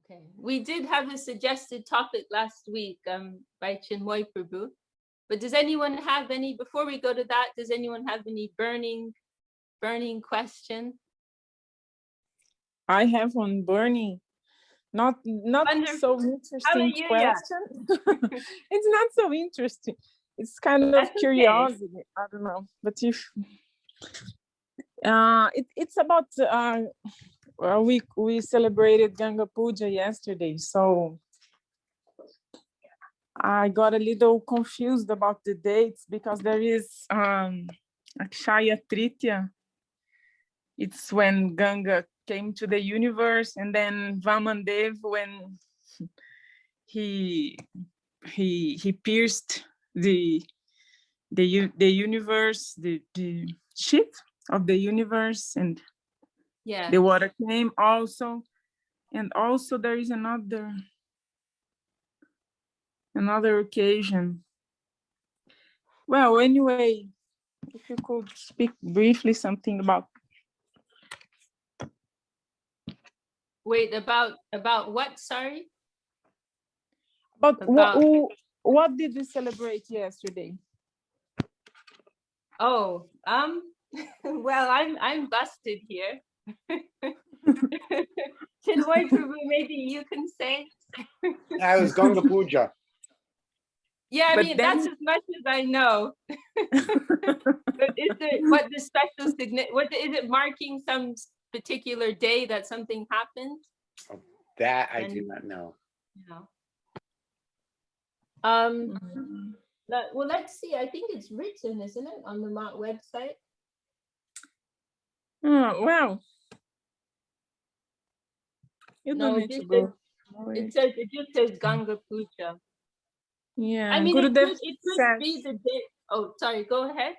Okay. We did have a suggested topic last week by Chinmoy Prabhu. But does anyone have any, before we go to that, does anyone have any burning question? I have one burning, not Wonderful. so interesting Hallelujah. question. It's not so interesting. It's kind of That's curiosity. Okay. I don't know, but if it's about we celebrated Ganga Puja yesterday, so I got a little confused about the dates because there is Akshaya Tritiya. It's when Ganga came to the universe, and then Vamandev when he pierced the universe, the sheath of the universe, and the water came also. And also there is another occasion. Well, anyway, if you could speak briefly something about. Wait, about what? Sorry. About what did we celebrate yesterday? Oh, well, I'm busted here. Chinmoy Prabhu, maybe you can say. I was Ganga Puja. Yeah, I mean, that's as much as I know. But is it what the special significance? What is it marking some particular day that something happened? Oh, that I do not know. No. Well, let's see. I think it's written, isn't it, on the website? Oh, well. No, it just says Ganga Puja. Yeah, I mean, Gurudev it could be the day. Oh, sorry, go ahead.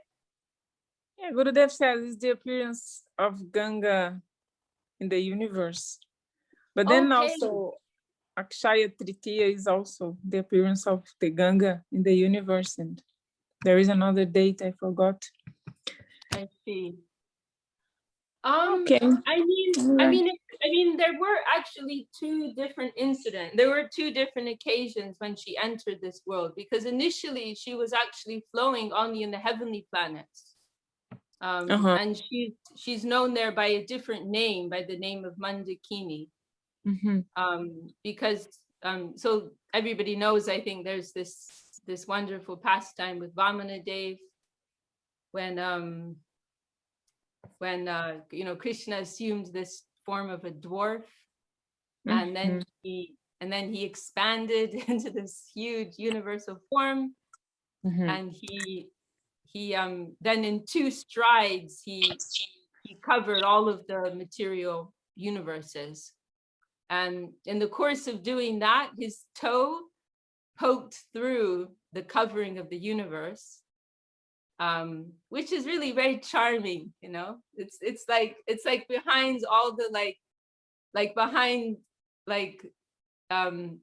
Yeah, Gurudev says it's the appearance of Ganga in the universe. But then also Akshaya Tritiya is also the appearance of the Ganga in the universe, and there is another date I forgot. I see. Okay. I mean, there were actually two different incidents. There were two different occasions when she entered this world, because initially she was actually flowing only in the heavenly planets. And she's known there by a different name, by the name of Mandakini. Because so everybody knows, I think there's this wonderful pastime with Vamana Dev when Krishna assumed this form of a dwarf, and then he expanded into this huge universal form, and he then in 2 strides he covered all of the material universes, and in the course of doing that, his toe poked through the covering of the universe, which is really very charming. It's like behind all the behind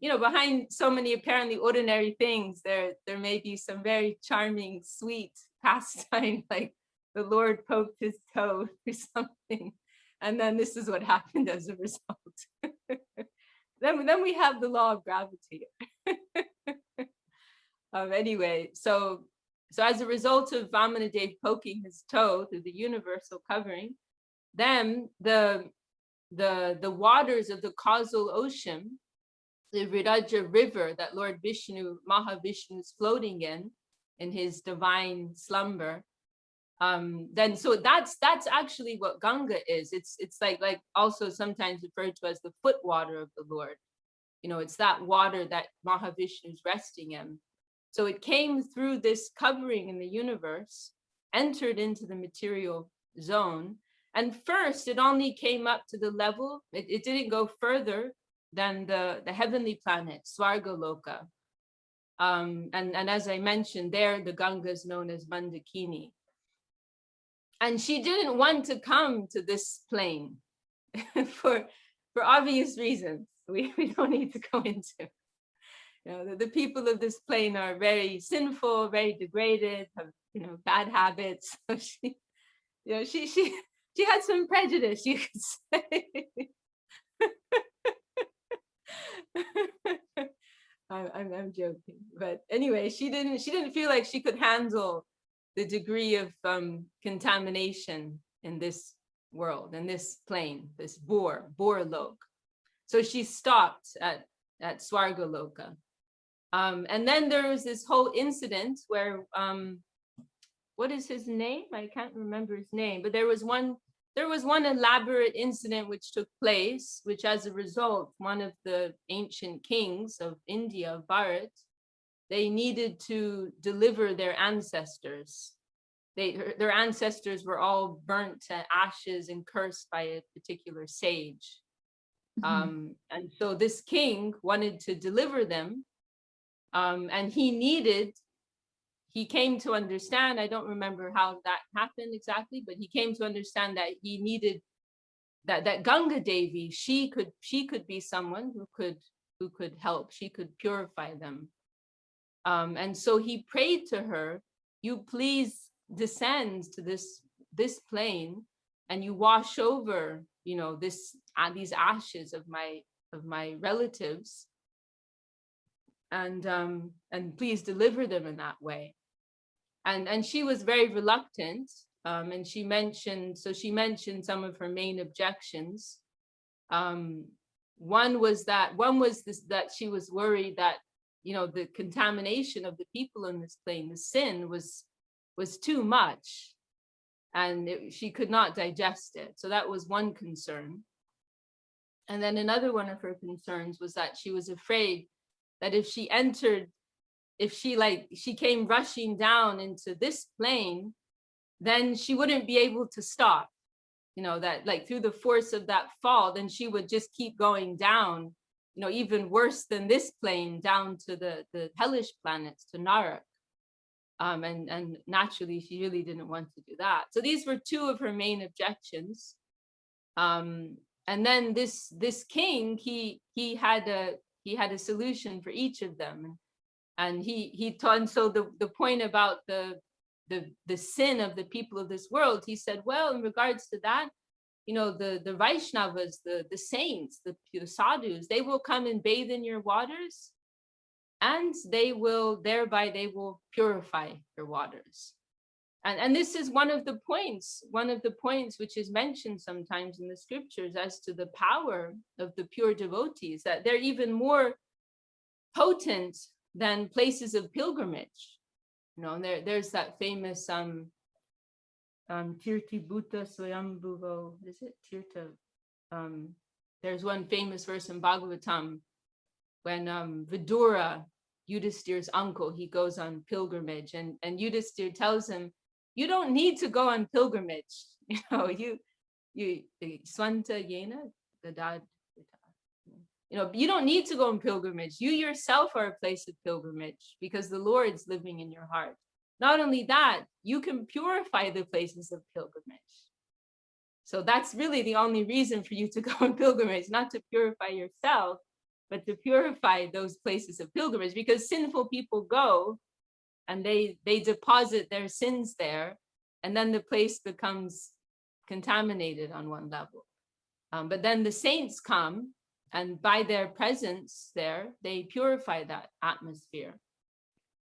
behind so many apparently ordinary things, there may be some very charming, sweet pastime, like the Lord poked his toe or something, and then this is what happened as a result. Then we have the law of gravity. Anyway, so as a result of Vamanadev poking his toe through the universal covering, then the waters of the causal ocean, the Viraja river that Lord Vishnu, Mahavishnu, is floating in his divine slumber, then so that's actually what Ganga is. It's like also sometimes referred to as the foot water of the Lord. It's that water that Mahavishnu is resting in. So it came through this covering in the universe, entered into the material zone, and first it only came up to the level, it didn't go further than the heavenly planet, Svargaloka. And as I mentioned, there the Ganga is known as Mandakini. And she didn't want to come to this plane for obvious reasons we don't need to go into. The people of this plane are very sinful, very degraded, have bad habits. So she had some prejudice, you could say. I'm joking, but anyway, she didn't feel like she could handle the degree of contamination in this world, in this plane, this Borlok. So she stopped at Swargaloka. And then there was this whole incident where what is his name? I can't remember his name, but there was one elaborate incident which took place, which as a result, one of the ancient kings of India, Bharat, they needed to deliver their ancestors. Their ancestors were all burnt to ashes and cursed by a particular sage. And so this king wanted to deliver them, and he came to understand, I don't remember how that happened exactly, but he came to understand that he needed that Ganga Devi, she could be someone who could help, she could purify them. And so he prayed to her, you please descend to this plane and you wash over, these ashes of my relatives, and please deliver them in that way. And she was very reluctant, and she mentioned some of her main objections. One was that she was worried that the contamination of the people in this plane, the sin was too much, and she could not digest it. So that was one concern. And then another one of her concerns was that she was afraid that if she came rushing down into this plane, then she wouldn't be able to stop, that like through the force of that fall, then she would just keep going down, even worse than this plane, down to the hellish planets, to Narak. And naturally, she really didn't want to do that. So these were two of her main objections. And then this king, he had a solution for each of them. And he taught, and so the point about the sin of the people of this world, he said, well, in regards to that, the Vaishnavas, the saints, the sadhus, they will come and bathe in your waters, and they will purify your waters. And this is one of the points which is mentioned sometimes in the scriptures as to the power of the pure devotees, that they're even more potent than places of pilgrimage. There's that famous Tirti Bhuta Swayambhuvo, is it Tirta? There's one famous verse in Bhagavatam when Vidura, Yudhisthira's uncle, he goes on pilgrimage, and Yudhisthira tells him, you don't need to go on pilgrimage. You Swanta Yena, the dad. You don't need to go on pilgrimage. You yourself are a place of pilgrimage because the Lord's living in your heart. Not only that, you can purify the places of pilgrimage. So that's really the only reason for you to go on pilgrimage, not to purify yourself, but to purify those places of pilgrimage, because sinful people go and they deposit their sins there, and then the place becomes contaminated on one level. But then the saints come, and by their presence there, they purify that atmosphere.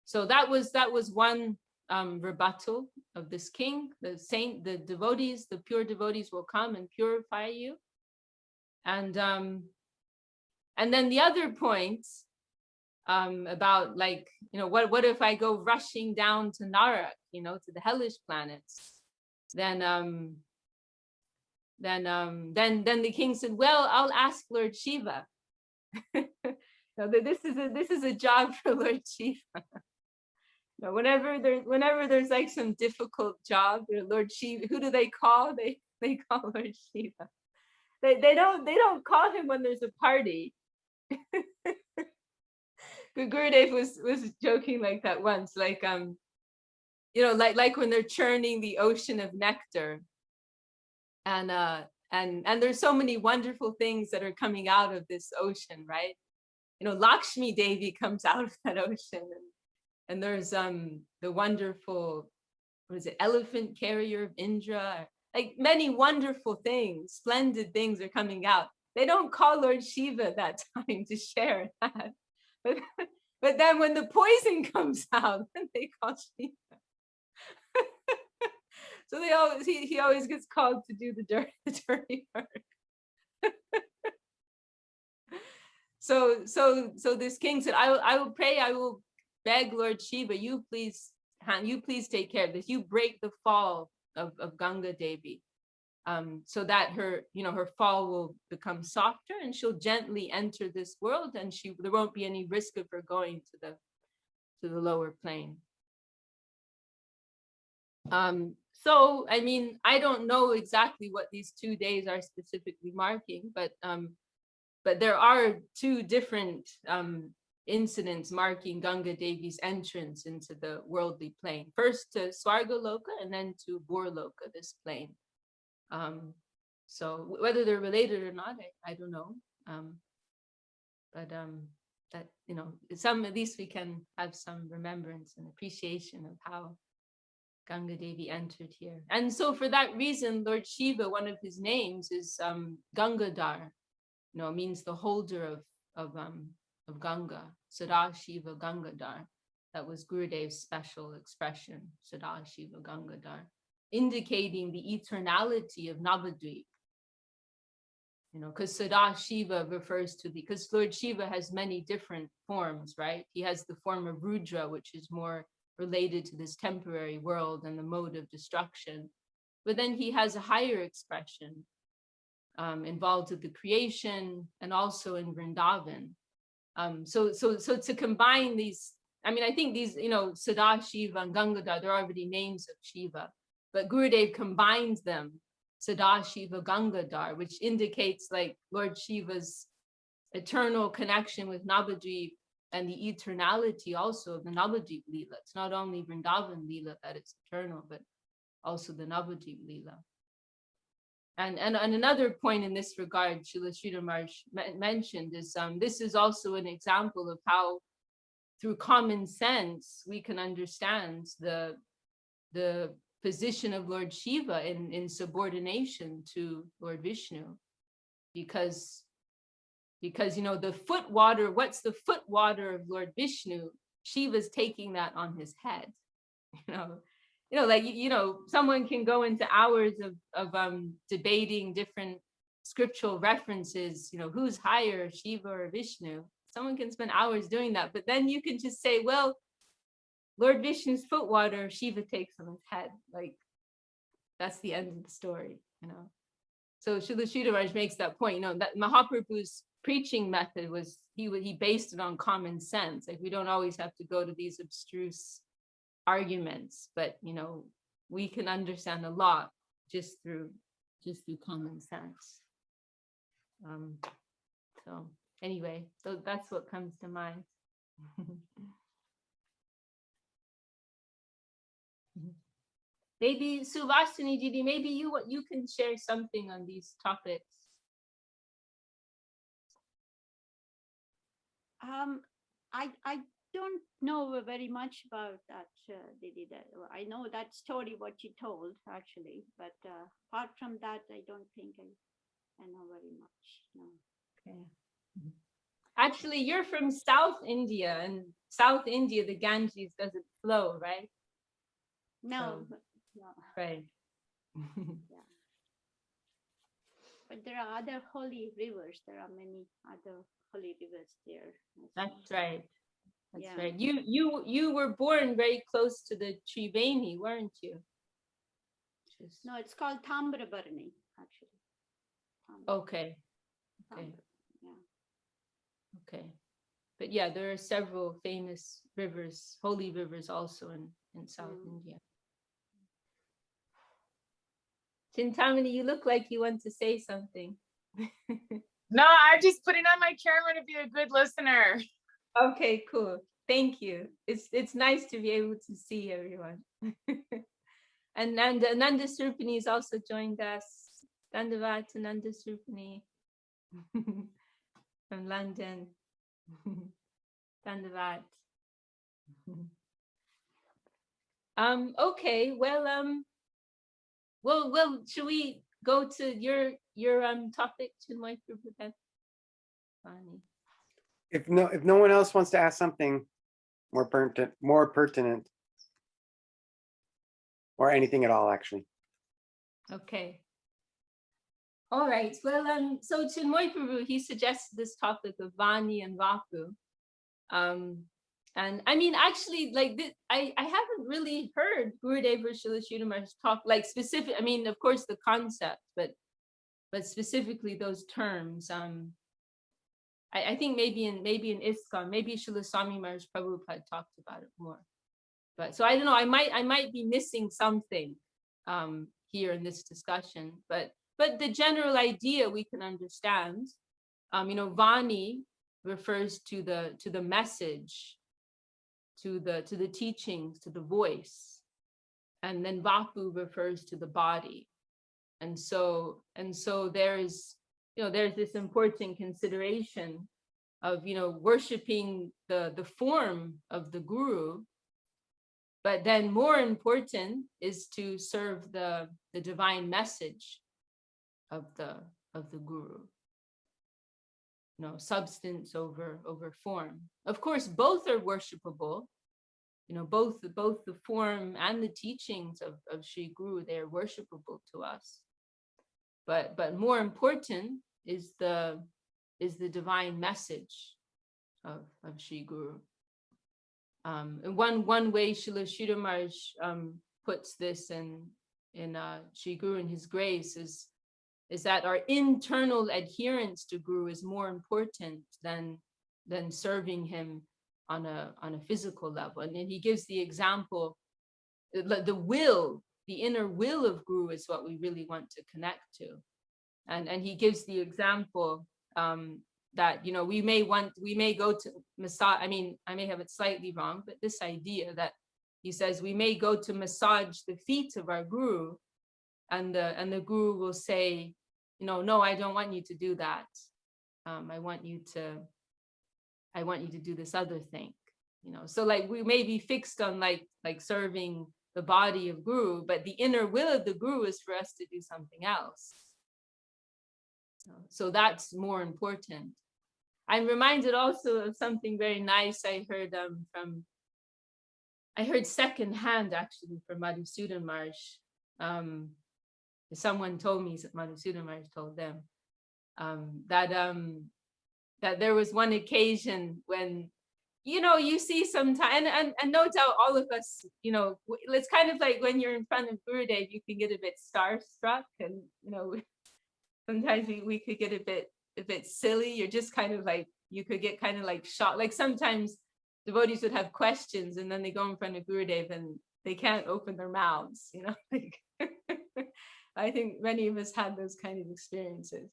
So that was one rebuttal of this king. The devotees, the pure devotees will come and purify you. And then the other point about what if I go rushing down to Narak, to the hellish planets? Then the king said, well, I'll ask Lord Shiva. This is a job for Lord Shiva. Whenever there's like some difficult job, Lord Shiva, who do they call? They call Lord Shiva. They don't call him when there's a party. Gurudev was joking like that once, like when they're churning the ocean of nectar, and there's so many wonderful things that are coming out of this ocean, right? Lakshmi Devi comes out of that ocean, and there's the wonderful, elephant carrier of Indra, like many wonderful things, splendid things are coming out. they don't call Lord Shiva that time to share that. But then when the poison comes out, then they call Shiva. So they always he always gets called to do the dirty work. So this king said, I will pray, I will beg Lord Shiva, you please take care of this. You break the fall of Ganga Devi, so that her fall will become softer and she'll gently enter this world, and there won't be any risk of her going to the lower plane. So I mean, I don't know exactly what these 2 days are specifically marking, but there are 2 different incidents marking Ganga Devi's entrance into the worldly plane. First to Swarga Loka and then to Borloka, this plane. So whether they're related or not, I don't know. But that, at least we can have some remembrance and appreciation of how Ganga Devi entered here. And so for that reason, Lord Shiva, one of his names is Gangadhar. Means the holder of Ganga, Sada Shiva Gangadhar. That was Gurudev's special expression, Sada Shiva Gangadhar, indicating the eternality of Navadvip. Because Sada Shiva refers to because Lord Shiva has many different forms, right? He has the form of Rudra, which is more related to this temporary world and the mode of destruction. But then he has a higher expression, involved with the creation and also in Vrindavan. So to combine these, I mean, I think these, Sada Shiva and Gangadhar, they're already names of Shiva, but Gurudev combines them, Sada Shiva Gangadhar, which indicates like Lord Shiva's eternal connection with Navadvip and the eternality also of the Navadvip Leela. It's not only Vrindavan Leela that it's eternal, but also the Navadvip Leela. And another point in this regard, Srila Sridhar Maharaj mentioned is this is also an example of how, through common sense, we can understand the position of Lord Shiva in subordination to Lord Vishnu, because the foot water. What's the foot water of Lord Vishnu? Shiva's taking that on his head, someone can go into hours of debating different scriptural references, who's higher, Shiva or Vishnu. Someone can spend hours doing that, but then you can just say, well, Lord Vishnu's foot water, Shiva takes on his head. Like, that's the end of the story, So Srila Sridhar Maharaj makes that point, that Mahaprabhu's preaching method was, he based it on common sense. Like, we don't always have to go to these abstruse arguments, but we can understand a lot just through common sense. So anyway, so that's what comes to mind. Maybe Suvasini Didi, maybe you can share something on these topics. I don't know very much about that, Didi. I know that story, what you told, actually. But apart from that, I don't think I know very much. No. Okay. Actually, you're from South India, and South India, the Ganges doesn't flow, right? No. So, no. Right. Yeah. But there are other holy rivers. There are many other holy rivers there. That's right. That's yeah. right. You were born very close to the Triveni, weren't you? No, it's called Tambrabarani, actually. Okay. Okay. Yeah. Okay. But yeah, there are several famous rivers, holy rivers also in South India. Chintamani, you look like you want to say something. No, I'm just putting on my camera to be a good listener. Okay, cool. Thank you. It's nice to be able to see everyone. And Nanda Surpani has also joined us. Dandavat to Nanda Surpani from London. Dandavat. Okay, well, should we go to your topic, Chinmoy Prabhu? Vani. If no one else wants to ask something more pertinent, or anything at all, actually. Okay. All right. Well, so Chinmoy Prabhu, he suggested this topic of Vani and Vapu. And I mean, actually, like this, I haven't really heard Gurudev or Srila Sridhar Maharaj talk like specific. I mean, of course, the concept, but specifically those terms. I think maybe in ISKCON, maybe Srila Swami Maharaj Prabhupada talked about it more. But so I don't know. I might be missing something here in this discussion. But the general idea we can understand. Vani refers to the message, to the teachings, to the voice, and then Vapu refers to the body. And so there's this important consideration of worshiping the form of the guru, but then more important is to serve the divine message of the guru. Substance over form. Of course, both are worshipable. Both the form and the teachings of Sri Guru, they are worshipable to us. But more important is the divine message of Sri Guru. And one way Srila Sridhar Maharaj puts this in Sri Guru in his grace is that our internal adherence to Guru is more important than serving him on a physical level. And then he gives the example, the inner will of Guru is what we really want to connect to. And he gives the example that we may go to massage. I mean, I may have it slightly wrong, but this idea that he says we may go to massage the feet of our Guru, and the Guru will say, no, I don't want you to do that. I want you to do this other thing. So like we may be fixed on like serving the body of Guru, but the inner will of the Guru is for us to do something else. So that's more important. I'm reminded also of something very nice I heard secondhand actually from Madhusudan Maharaj. Someone told me, Madhusudan Maharaj told them, that there was one occasion when you see sometimes, and no doubt all of us, it's kind of like when you're in front of Gurudev, you can get a bit starstruck, and sometimes we could get a bit silly. You're just kind of like, you could get kind of like shocked. Like sometimes devotees would have questions and then they go in front of Gurudev and they can't open their mouths, like I think many of us had those kind of experiences.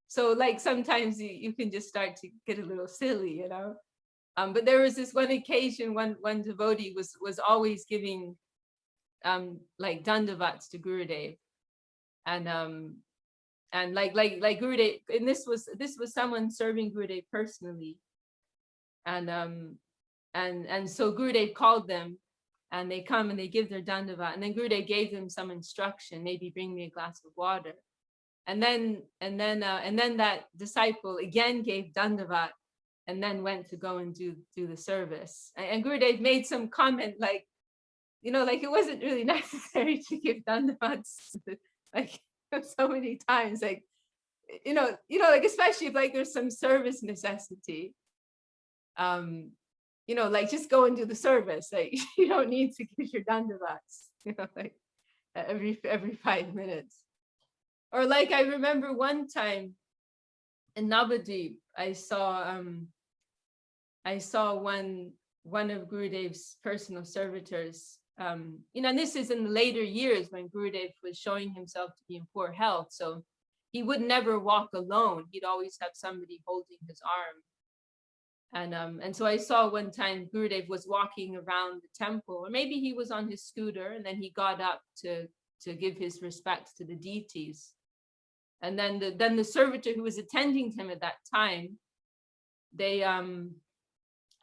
So like sometimes you can just start to get a little silly, but there was this one occasion one devotee was always giving like dandavats to Gurudev, and like Gurudev, and this was someone serving Gurudev personally, and so Gurudev called them, and they come and they give their dandavat, and then Gurudev gave them some instruction, maybe bring me a glass of water. And then that disciple again gave dandavat, and then went to go and do the service. And Gurudev made some comment like, like it wasn't really necessary to give dandavats like so many times, like, like especially if like there's some service necessity, like just go and do the service. Like you don't need to give your dandavats, like every 5 minutes. Or like I remember one time in Navadvip, I saw one of Gurudev's personal servitors, and this is in the later years when Gurudev was showing himself to be in poor health, so he would never walk alone. He'd always have somebody holding his arm. And so I saw one time Gurudev was walking around the temple, or maybe he was on his scooter, and then he got up to give his respects to the deities. And then the servitor who was attending him at that time, they I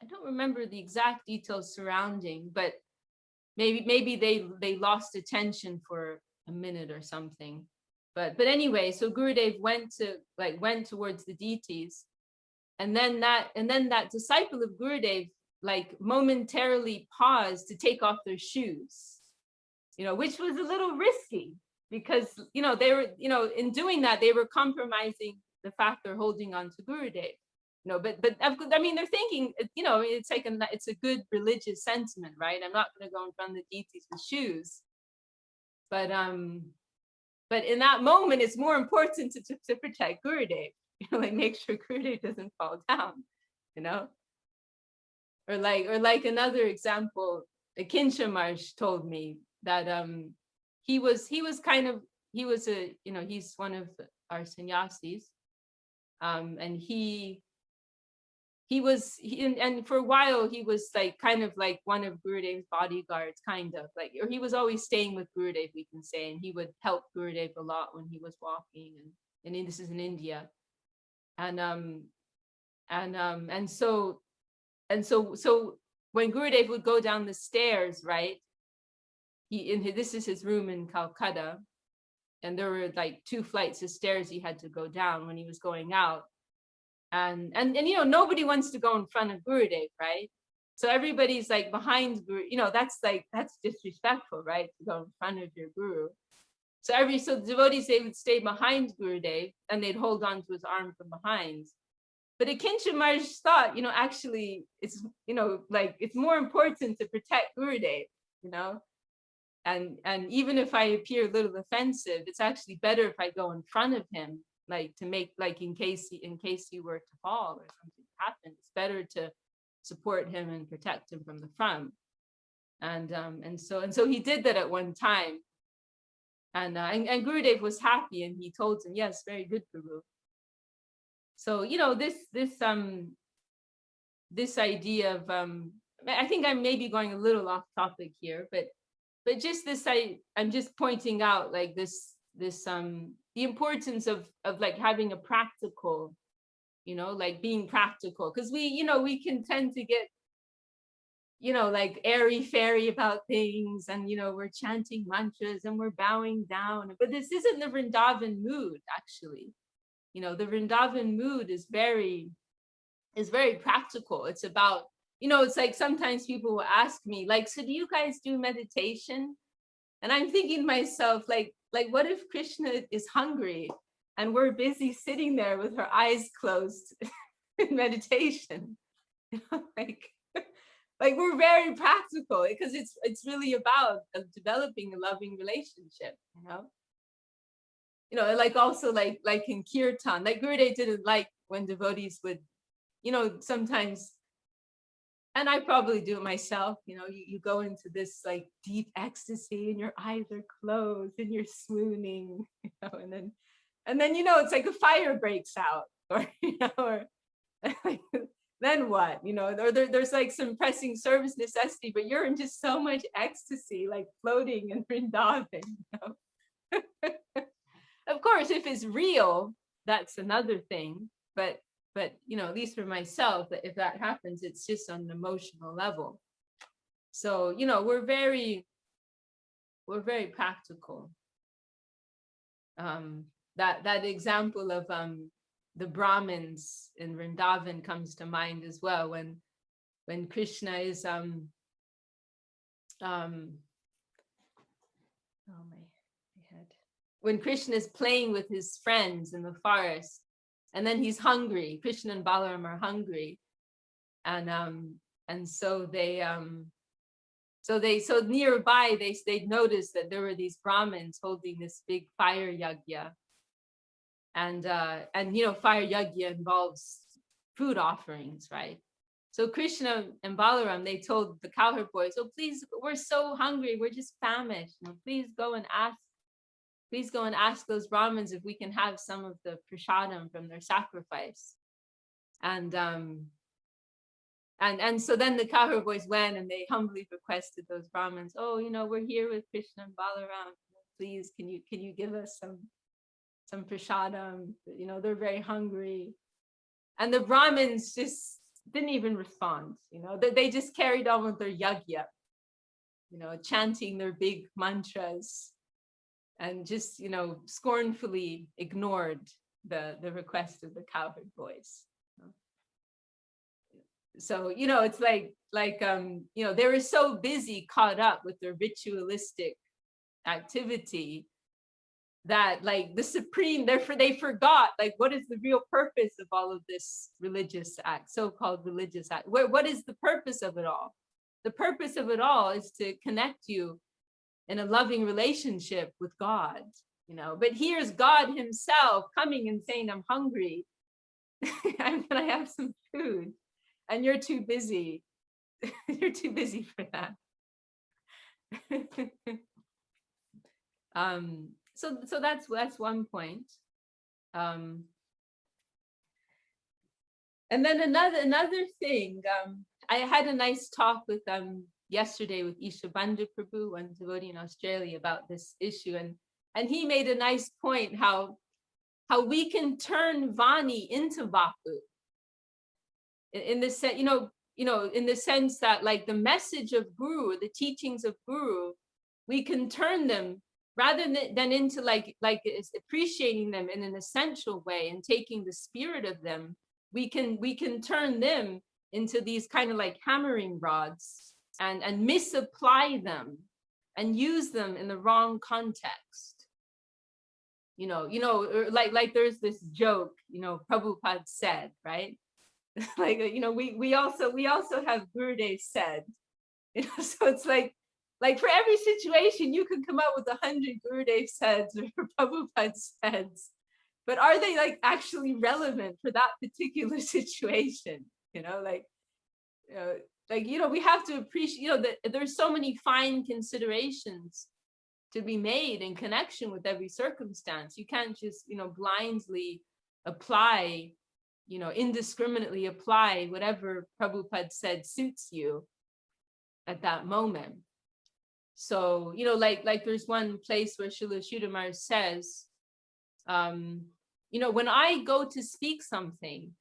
don't remember the exact details surrounding, but maybe they lost attention for a minute or something. but anyway, so Gurudev went towards the deities, and then that disciple of Gurudev like momentarily paused to take off their shoes, which was a little risky, because they were, in doing that they were compromising the fact they're holding on to Gurudev. But I mean, they're thinking, it's like it's a good religious sentiment, right? I'm not going to go in front of the deities with shoes, but in that moment, it's more important to protect Gurudev, like make sure Gurudev doesn't fall down, or like another example, Kinsha Marsh told me that he's one of our sannyasis, and and for a while he was like kind of like one of Gurudev's bodyguards, kind of like, or he was always staying with Gurudev, we can say, and he would help Gurudev a lot when he was walking, and this is in India, so when Gurudev would go down the stairs, right, this is his room in Calcutta, and there were like 2 flights of stairs he had to go down when he was going out. And nobody wants to go in front of Gurudev, right? So everybody's like behind Guru, that's disrespectful, right? To go in front of your Guru. So the devotees, they would stay behind Gurudev and they'd hold on to his arm from behind. But Akinsha Maharaj thought, actually it's, like it's more important to protect Gurudev, and even if I appear a little offensive, it's actually better if I go in front of him, like to make, like in case he were to fall or something happened, it's better to support him and protect him from the front. And so he did that at one time, and Gurudev was happy, and he told him, yes, very good, Guru. So this idea of I think I'm maybe going a little off topic here, but just this, I'm just pointing out like this the importance of like having a practical, like being practical, because we can tend to get like airy fairy about things, and we're chanting mantras and we're bowing down, but this isn't the Vrindavan mood, actually. The Vrindavan mood is very practical. It's about, it's like sometimes people will ask me, like, so do you guys do meditation? And I'm thinking to myself, like what if Krishna is hungry and we're busy sitting there with our eyes closed in meditation? Like we're very practical, because it's really about developing a loving relationship, like also like in kirtan, like Gurudev didn't like when devotees would, sometimes, and I probably do it myself, you go into this like deep ecstasy and your eyes are closed and you're swooning, and then it's like a fire breaks out, or or like, then what, or there's like some pressing service necessity, but you're in just so much ecstasy, like floating in Vrindavan. Of course, if it's real, that's another thing, but at least for myself, that if that happens, it's just on an emotional level. So we're very practical. That example of the Brahmins in Vrindavan comes to mind as well, when Krishna is oh my head, when Krishna is playing with his friends in the forest, and then he's hungry. Krishna and Balaram are hungry, and so so nearby they noticed that there were these Brahmins holding this big fire yagya, and fire yagya involves food offerings, right? So Krishna and Balaram, they told the cowherd boys, "Oh, please, we're so hungry, we're just famished. Please go and ask those Brahmins if we can have some of the prasadam from their sacrifice." And so then the cowherd boys went and they humbly requested those Brahmins, "Oh, we're here with Krishna and Balaram. Please, can you give us some prasadam? They're very hungry." And the Brahmins just didn't even respond. They just carried on with their yagya, chanting their big mantras. and just, scornfully ignored the request of the cowherd boys. So, it's like, they were so busy, caught up with their ritualistic activity, that like the supreme, therefore they forgot, like, what is the real purpose of all of this religious act, so-called religious act? What is the purpose of it all? The purpose of it all is to connect you in a loving relationship with God, but here's God himself coming and saying, I'm hungry. Can I have some food? And you're too busy. You're too busy for that. So that's one point. And then another thing, I had a nice talk with yesterday with Isha Bandha Prabhu, one devotee in Australia, about this issue, and he made a nice point how we can turn Vani into Vapu. In the sense, in the sense that, like, the message of Guru, the teachings of Guru, we can turn them, rather than into like appreciating them in an essential way and taking the spirit of them, we can turn them into these kind of like hammering rods and misapply them and use them in the wrong context. Like there's this joke, Prabhupada said, right? Like, we also have Gurudev said, so it's like for every situation you can come up with 100 Gurudev says or Prabhupada says, but are they like actually relevant for that particular situation? We have to appreciate, that there's so many fine considerations to be made in connection with every circumstance. You can't just, blindly apply, indiscriminately apply whatever Prabhupada said suits you at that moment. So, like there's one place where Srila Sridhar says, when I go to speak something,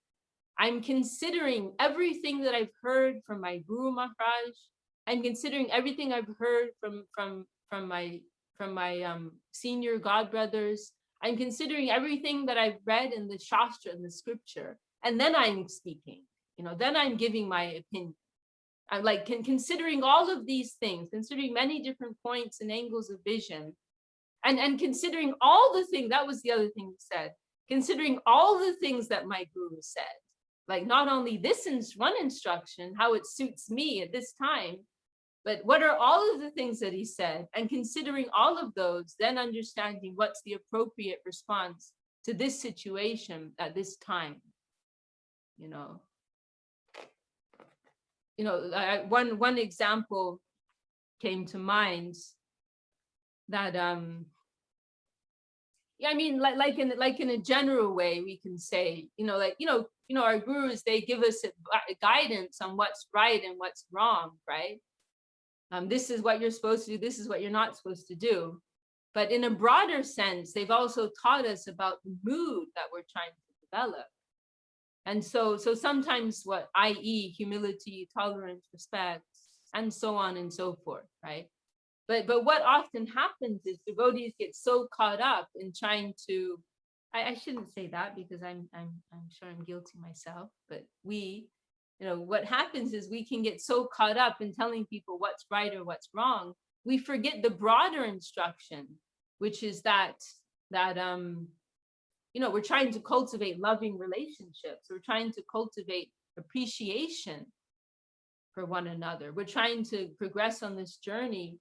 I'm considering everything that I've heard from my Guru Maharaj. I'm considering everything I've heard from my senior godbrothers. I'm considering everything that I've read in the Shastra and the scripture. And then I'm speaking, then I'm giving my opinion. I'm like considering all of these things, considering many different points and angles of vision, and considering all the things, that was the other thing he said, considering all the things that my guru said, like not only this one instruction, how it suits me at this time, but what are all of the things that he said, and considering all of those, then understanding what's the appropriate response to this situation at this time. One example came to mind that like in a general way, we can say, our gurus, they give us guidance on what's right and what's wrong, right? This is what you're supposed to do, this is what you're not supposed to do. But in a broader sense, they've also taught us about the mood that we're trying to develop. And so sometimes i.e. humility, tolerance, respect, and so on and so forth, right? But what often happens is devotees get so caught up in trying to, I shouldn't say that because I'm sure I'm guilty myself, but what happens is we can get so caught up in telling people what's right or what's wrong, we forget the broader instruction, which is that we're trying to cultivate loving relationships. We're trying to cultivate appreciation for one another. We're trying to progress on this journey,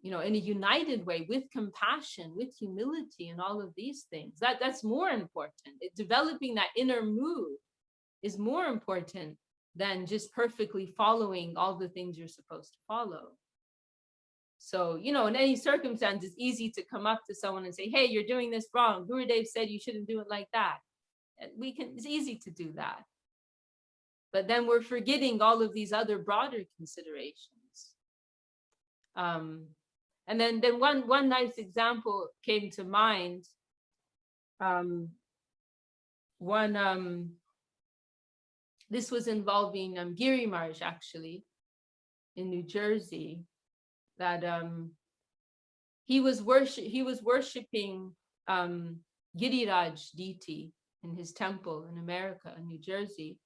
in a united way, with compassion, with humility, and all of these things. That's more important. Developing that inner mood is more important than just perfectly following all the things you're supposed to follow. So, in any circumstance, it's easy to come up to someone and say, hey, you're doing this wrong. Gurudev said you shouldn't do it like that. And it's easy to do that. But then we're forgetting all of these other broader considerations. And then one nice example came to mind. This was involving Giri Maharaj, actually, in New Jersey. That he was worshiping Giriraj deity in his temple in America, in New Jersey,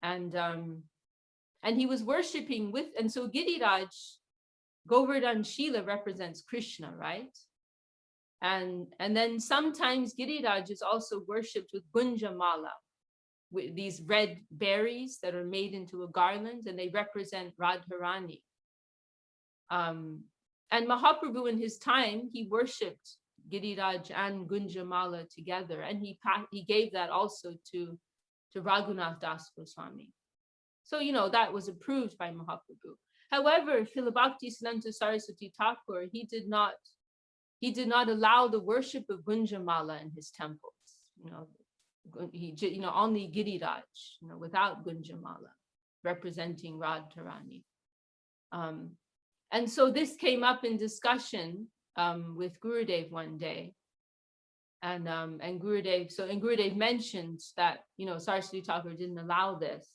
and he was worshiping with, and so Giriraj, Govardhan Shila represents Krishna, right? And then sometimes Giriraj is also worshipped with Gunjamala, with these red berries that are made into a garland, and they represent Radharani. And Mahaprabhu in his time, he worshipped Giriraj and Gunjamala together, and he gave that also to Raghunath Das Goswami. So, that was approved by Mahaprabhu. However, Srila Bhaktisiddhanta Saraswati Thakur, he did not allow the worship of Gunjamala in his temples. Only Giriraj, without Gunjamala, representing Radharani. And so this came up in discussion with Gurudev one day, and Gurudev mentioned that Saraswati Thakur didn't allow this,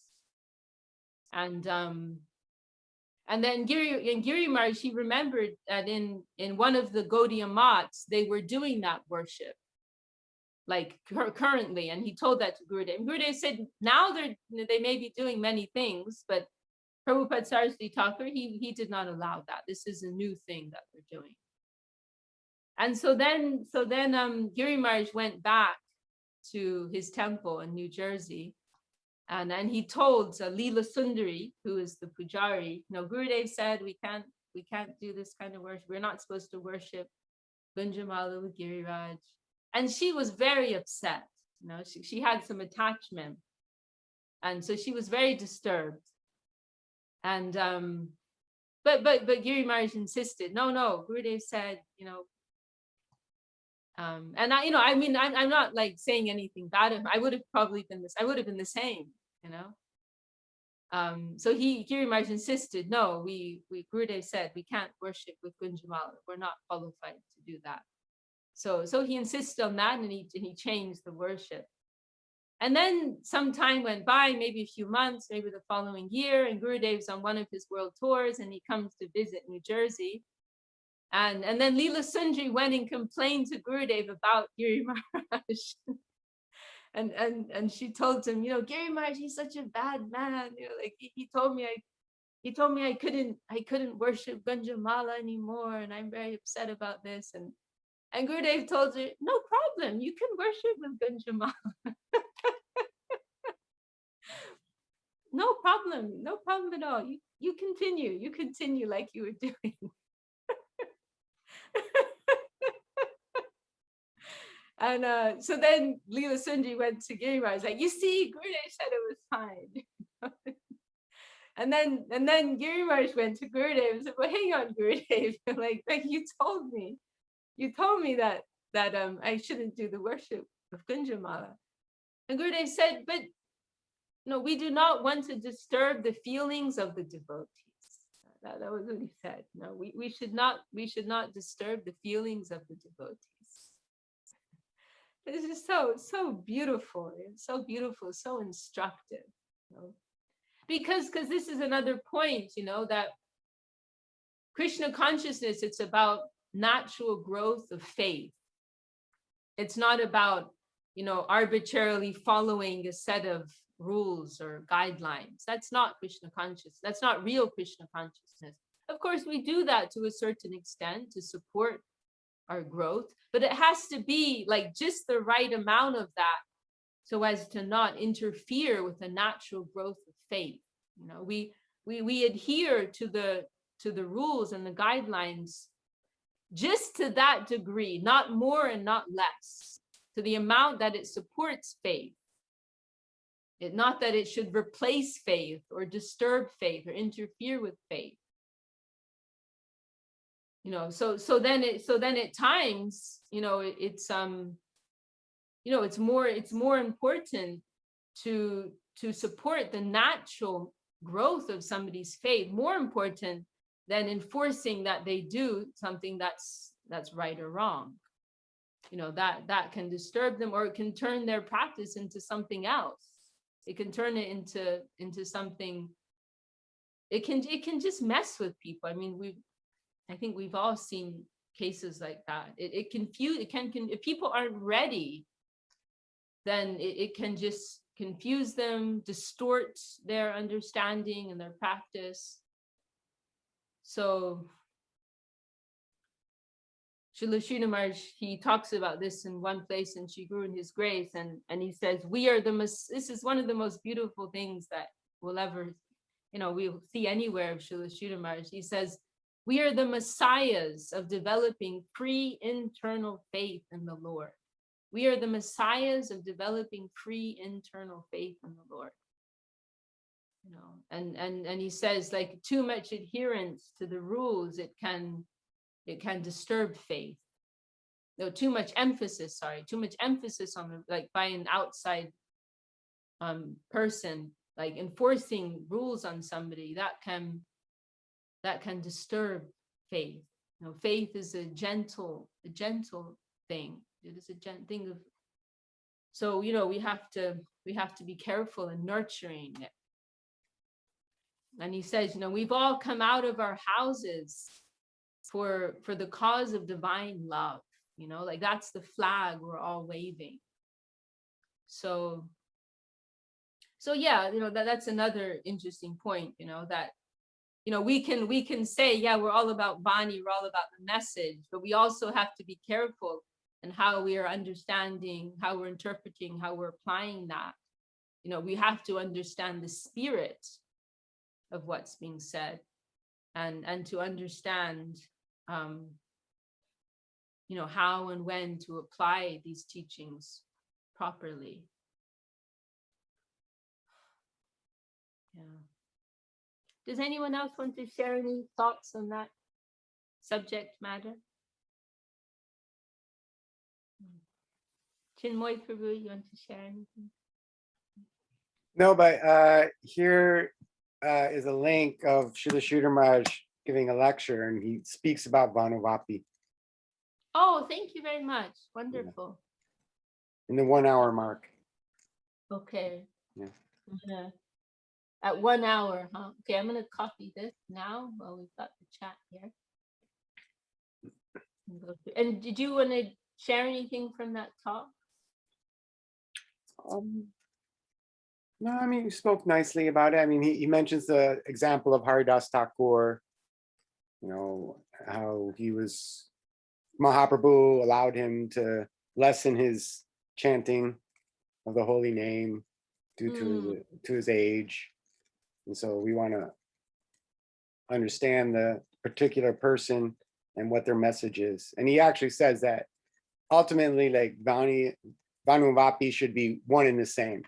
and then Giri Maharaj, he remembered that in one of the Gaudiya mats they were doing that worship, like currently, and he told that to Gurudev. And Gurudev said, now they may be doing many things, but Prabhupada Saraswati Thakur, he did not allow that. This is a new thing that we're doing. And so then Giri Maharaj went back to his temple in New Jersey, and then he told Leela Sundari, who is the pujari, Gurudev said we can't do this kind of worship. We're not supposed to worship Gunjamala with Giriraj. And she was very upset. She had some attachment, and so she was very disturbed. And but Giri Maharaj insisted, no, Gurudev said, and I'm not like saying anything bad of him. I would have probably been this. I would have been the same, So Giri Maharaj insisted, no, Gurudev said we can't worship with Gunjamala. We're not qualified to do that. So he insisted on that, and he changed the worship. And then some time went by, maybe a few months, maybe the following year, and Gurudev's on one of his world tours, and he comes to visit New Jersey. And then Leela Sundari went and complained to Gurudev about Giri Maharaj. and she told him, Giri Maharaj, he's such a bad man. Like he told me I couldn't worship Gunjamala anymore, and I'm very upset about this. And Gurudev told her, no problem, you can worship with Gunjamala. No problem at all. You continue like you were doing. And so then Leela Sundari went to Giri Maharaj, like, you see, Gurudev said it was fine. and then Giri Maharaj went to Gurudev and said, well, hang on, Gurudev, like you told me that I shouldn't do the worship of Gunjamala. And Gurudev said, but no, we do not want to disturb the feelings of the devotees. That was what he said. No, we should not disturb the feelings of the devotees. This is so beautiful. It's so beautiful, so instructive. Because this is another point, that Krishna consciousness, it's about natural growth of faith. It's not about, arbitrarily following a set of rules or guidelines. That's not Krishna consciousness. That's not real Krishna consciousness. Of course, we do that to a certain extent to support our growth, but it has to be like just the right amount of that so as to not interfere with the natural growth of faith. We adhere to the rules and the guidelines just to that degree, not more and not less, to the amount that it supports faith. Not that it should replace faith or disturb faith or interfere with faith. So then at times, it's more important to support the natural growth of somebody's faith, more important than enforcing that they do something that's right or wrong. That can disturb them, or it can turn their practice into something else. It can turn it into something. It can just mess with people. I mean, I think we've all seen cases like that. It can, if people aren't ready, then it can just confuse them, distort their understanding and their practice. So Srila Sridhar Maharaj, he talks about this in one place in She Grew in His Grace, and he says, this is one of the most beautiful things that we'll ever, we'll see anywhere of Srila Sridhar Maharaj. He says, we are the messiahs of developing free internal faith in the Lord. We are the messiahs of developing free internal faith in the Lord. And he says, like, too much adherence to the rules, it can disturb faith. No, too much emphasis on like by an outside person, like enforcing rules on somebody, that can disturb faith. Faith is a gentle thing. It is a thing of, so we have to be careful in nurturing it. And he says, we've all come out of our houses for the cause of divine love, like that's the flag we're all waving. So yeah, that's another interesting point, that we can say, yeah, we're all about Bani, we're all about the message, but we also have to be careful in how we are understanding, how we're interpreting, how we're applying that. We have to understand the spirit of what's being said, and to understand how and when to apply these teachings properly. Yeah. Does anyone else want to share any thoughts on that subject matter? Chinmoy Prabhu, you want to share anything? No, but here is a link of Srila Sridhar Maharaj giving a lecture, and he speaks about Vanuvapi. Oh, thank you very much. Wonderful. In the 1 hour mark. Okay. Yeah. At 1 hour, huh? Okay, I'm going to copy this now while we've got the chat here. And did you want to share anything from that talk? No, I mean, he spoke nicely about it. I mean, he mentions the example of Haridas Thakur, how he was, Mahaprabhu allowed him to lessen his chanting of the holy name due to his age. And so we want to understand the particular person and what their message is. And he actually says that ultimately, like, Vanuvapi should be one and the same.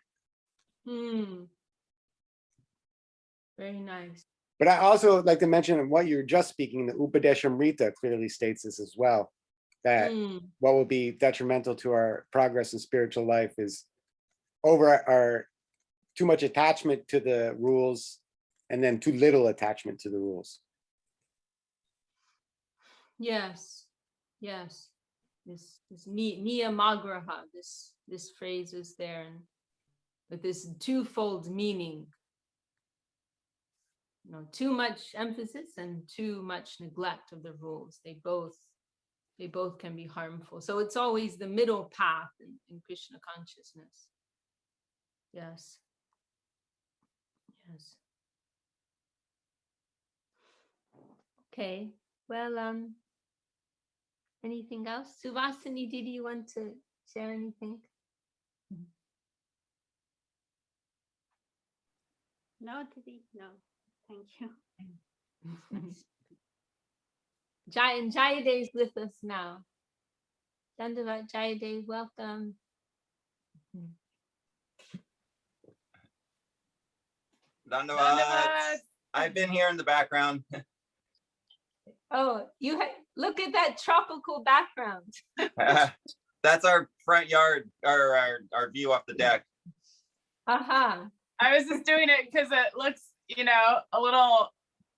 Very nice. But I also like to mention what you're just speaking, the Upadeshamrita clearly states this as well, that what will be detrimental to our progress in spiritual life is our too much attachment to the rules and then too little attachment to the rules. Yes. This niyamagraha, this phrase is there, and with this twofold meaning. Too much emphasis and too much neglect of the rules. They both can be harmful. So it's always the middle path in Krishna consciousness. Yes. Okay. Well, anything else? Suvasini, did you want to share anything? No, Didi, no. Thank you. Jayadev is with us now. Dandavat, Jayadev, welcome. Dandavat. I've been here in the background. Oh, look at that tropical background. That's our front yard, our view off the deck. Aha. I was just doing it because it looks, a little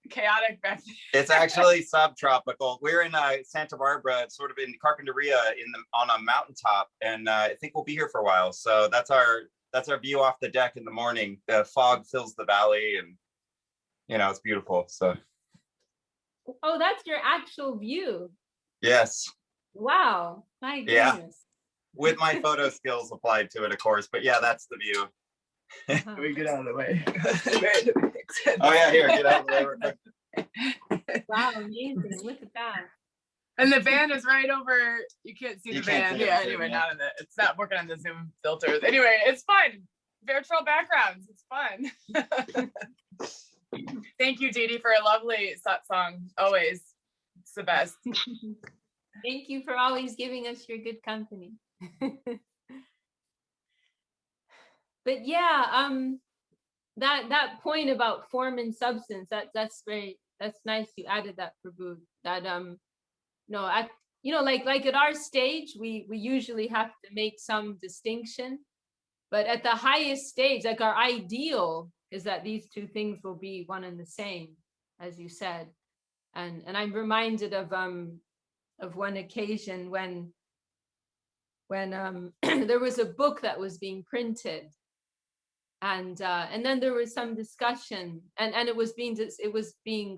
chaotic back there. It's actually subtropical. We're in Santa Barbara, sort of in Carpinteria, on a mountaintop, and I think we'll be here for a while. So that's our view off the deck in the morning. The fog fills the valley, and it's beautiful. So. Oh, that's your actual view. Yes. Wow, my Yeah. goodness. With my photo skills applied to it, of course. But yeah, that's the view. Uh-huh. We get out of the way. Oh yeah, here, get out of the way real quick. Wow, amazing. Look at that. And the van is right over. You can't see You the can't van. see it, Yeah. so, Anyway, yeah. not in the. It's not working on the Zoom filters. Anyway, it's fun. Virtual backgrounds. It's fun. Thank you, Dee Dee, for a lovely satsang. Always, it's the best. Thank you for always giving us your good company. But yeah, that point about form and substance, that's nice you added that, Prabhu. That no, like at our stage, we usually have to make some distinction, but at the highest stage, like our ideal is that these two things will be one and the same, as you said. And I'm reminded of one occasion when there was a book that was being printed, and then there was some discussion, and it was being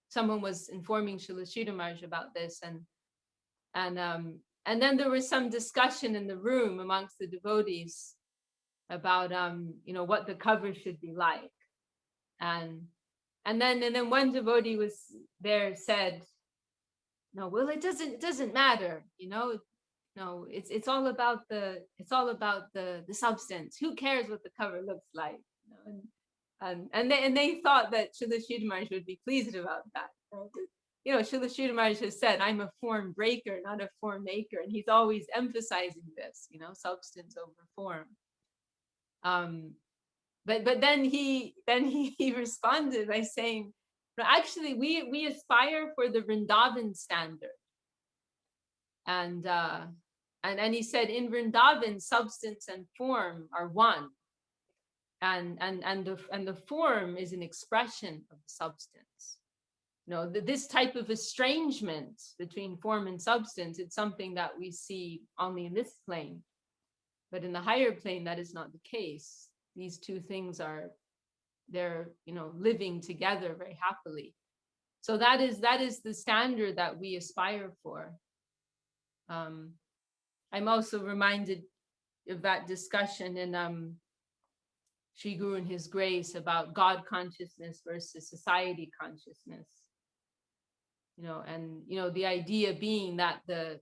someone was informing Srila Sridhar Maharaj about this, and then there was some discussion in the room amongst the devotees about what the cover should be like, and then one devotee was there, said, no, well, it doesn't matter, no, it's all about the substance. Who cares what the cover looks like? And they thought that Srila Sridhar Maharaj would be pleased about that. Srila Sridhar Maharaj has said, I'm a form breaker, not a form maker, and he's always emphasizing this, substance over form. But then he responded by saying, no, actually, we aspire for the Vrindavan standard. And he said, in Vrindavan, substance and form are one, and the form is an expression of the substance. This type of estrangement between form and substance, it's something that we see only in this plane, but in the higher plane, that is not the case. These two things they're living together very happily. So that is the standard that we aspire for. I'm also reminded of that discussion in Sri Guru and His Grace about God consciousness versus society consciousness. And the idea being that the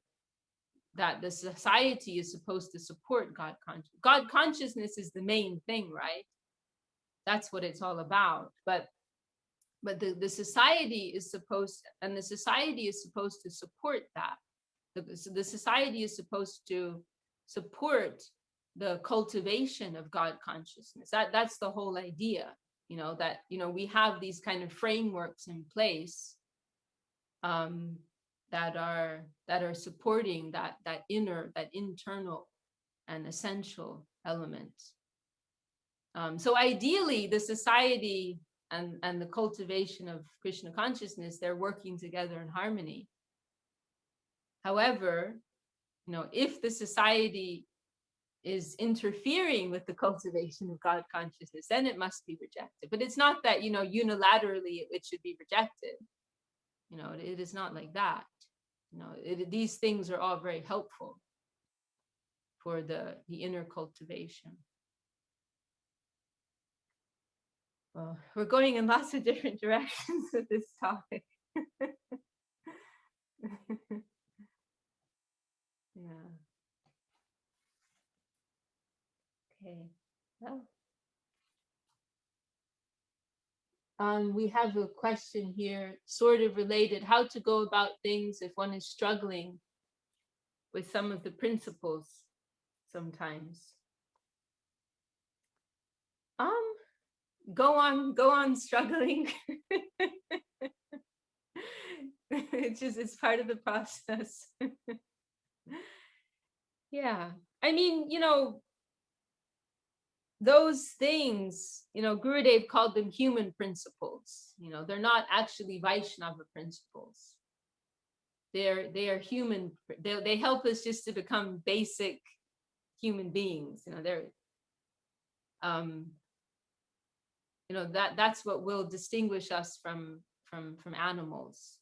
society is supposed to support God consciousness. God consciousness is the main thing, right? That's what it's all about. But the society is supposed to support that. The society is supposed to support the cultivation of God consciousness. That's the whole idea, that we have these kind of frameworks in place that are supporting that internal and essential element. So ideally, the society and the cultivation of Krishna consciousness, they're working together in harmony. However, if the society is interfering with the cultivation of God consciousness, then it must be rejected. But it's not that, unilaterally it should be rejected. It is not like that. These things are all very helpful for the inner cultivation. Well, we're going in lots of different directions with this topic. Yeah. Okay. Well, we have a question here, sort of related: how to go about things if one is struggling with some of the principles sometimes. Go on struggling. It's part of the process. Yeah. I mean, those things, Gurudev called them human principles. They're not actually Vaishnava principles. They are human. They help us just to become basic human beings. They're that's what will distinguish us from animals.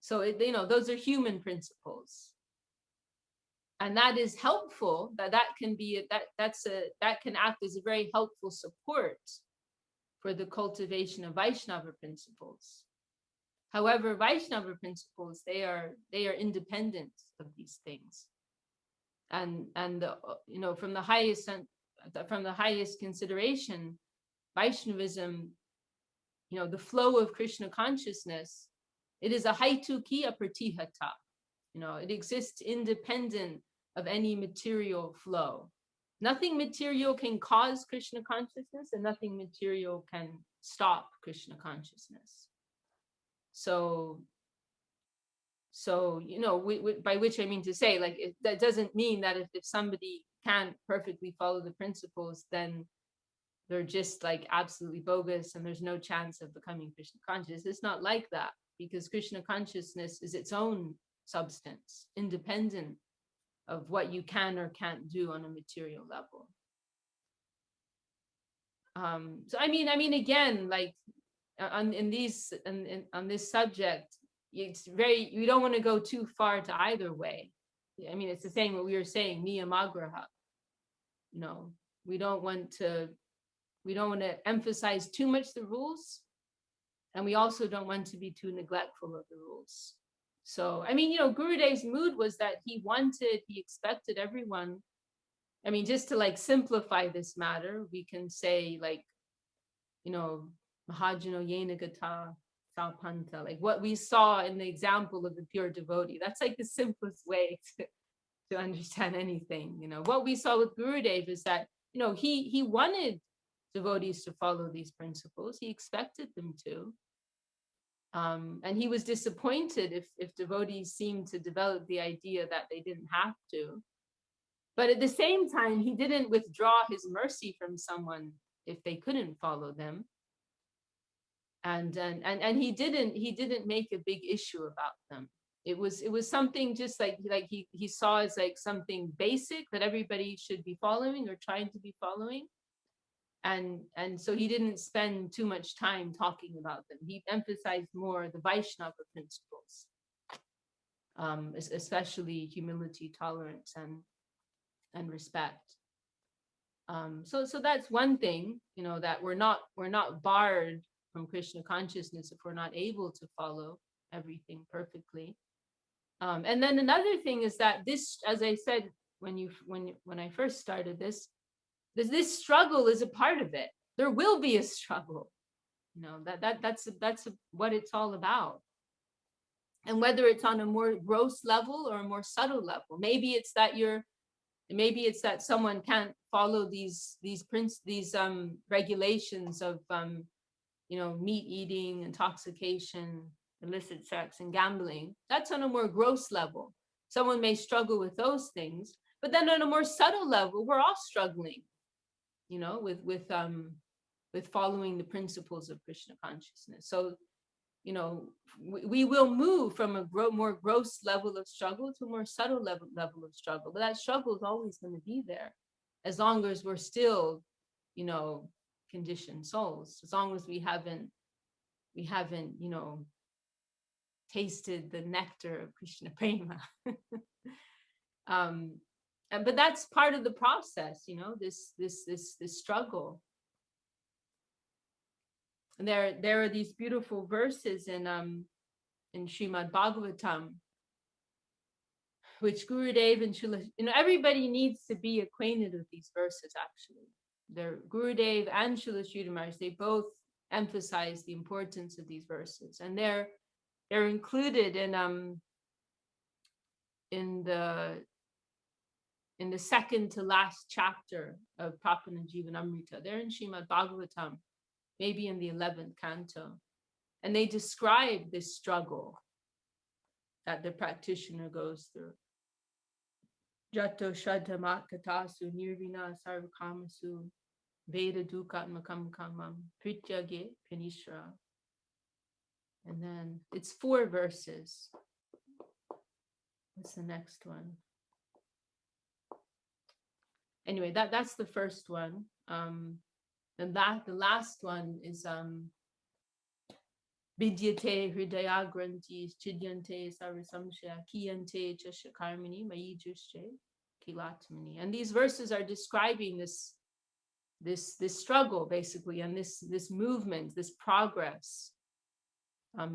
So those are human principles. And that is helpful, that can be, that can act as a very helpful support for the cultivation of Vaishnava principles. However, Vaishnava principles, they are independent of these things. And from the highest consideration, Vaishnavism, the flow of Krishna consciousness, it is a haitukiya pratihata. It exists independent of any material flow. Nothing material can cause Krishna consciousness, and nothing material can stop Krishna consciousness. So by which I mean to say, like, that doesn't mean that if somebody can't perfectly follow the principles, then they're just like absolutely bogus and there's no chance of becoming Krishna conscious. It's not like that, because Krishna consciousness is its own substance, independent of what you can or can't do on a material level. So I mean, again, like on this subject, you don't want to go too far to either way. I mean, it's the same what we were saying, niyamagraha. We don't want to emphasize too much the rules, and we also don't want to be too neglectful of the rules. So, I mean, Gurudev's mood was that he expected everyone. I mean, just to like simplify this matter, we can say like, Mahajano Yena Gata Salpanta, like what we saw in the example of the pure devotee. That's like the simplest way to understand anything. What we saw with Gurudev is that, he wanted devotees to follow these principles. He expected them to. And he was disappointed if devotees seemed to develop the idea that they didn't have to. But at the same time, he didn't withdraw his mercy from someone if they couldn't follow them. And he didn't make a big issue about them. It was something just like he saw as like something basic that everybody should be following or trying to be following. And so he didn't spend too much time talking about them. He emphasized more the Vaishnava principles, especially humility, tolerance, and respect. So that's one thing, that we're not barred from Krishna consciousness if we're not able to follow everything perfectly. And then another thing is that this, as I said when I first started this struggle is a part of it. There will be a struggle, that's what it's all about. And whether it's on a more gross level or a more subtle level, maybe it's that someone can't follow these regulations of meat eating, intoxication, illicit sex, and gambling. That's on a more gross level. Someone may struggle with those things, but then on a more subtle level, we're all struggling, with following the principles of Krishna consciousness. So, we will move from a more gross level of struggle to a more subtle level of struggle. But that struggle is always going to be there, as long as we're still, conditioned souls. As long as we haven't, tasted the nectar of Krishna prema. But that's part of the process, this struggle. And there are these beautiful verses in Srimad Bhagavatam, which Gurudev and Srila, everybody needs to be acquainted with these verses. Actually, Gurudev and Srila Sridhar Maharaj, they both emphasize the importance of these verses, and they're included in the second to last chapter of Prapana Jivanamrita. They're in Srimad Bhagavatam, maybe in the 11th canto. And they describe this struggle that the practitioner goes through. Jato Shraddha Matkatasu Nirvina Sarvakamasu Veda Dukatmakam Kamam Prityage Pinishra. And then it's 4 verses. What's the next one? Anyway, that's the first one. And the last one is Vidyate hridayagranti chidyante sarvasamshaya kiyante chashakarmini mayijushe kilatmani. And these verses are describing this struggle, basically, and this movement, this progress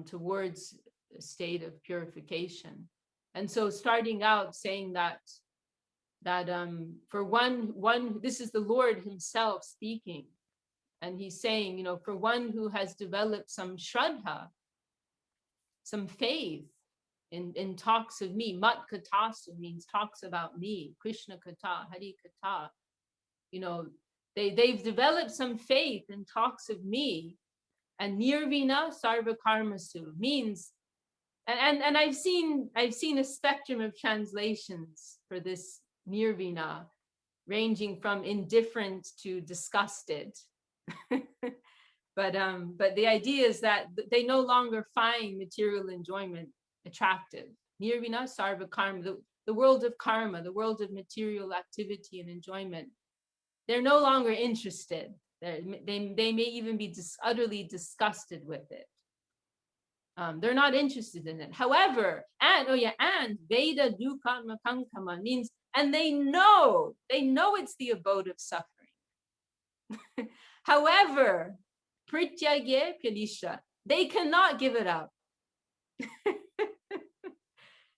towards a state of purification. And so starting out saying that for one, this is the Lord himself speaking. And he's saying, for one who has developed some shraddha, some faith in talks of me, mat katasu means talks about me, Krishna kata, Hari kata, they've developed some faith in talks of me, and nirvina sarva karmasu means, and I've seen a spectrum of translations for this nirvina, ranging from indifferent to disgusted. But the idea is that they no longer find material enjoyment attractive. Nirvina sarva karma, the world of karma, the world of material activity and enjoyment, they're no longer interested. They may even be utterly disgusted with it. They're not interested in it. However, and Veda Dukatma Kankama means, and they know it's the abode of suffering. However, Prityage Pilisha, they cannot give it up.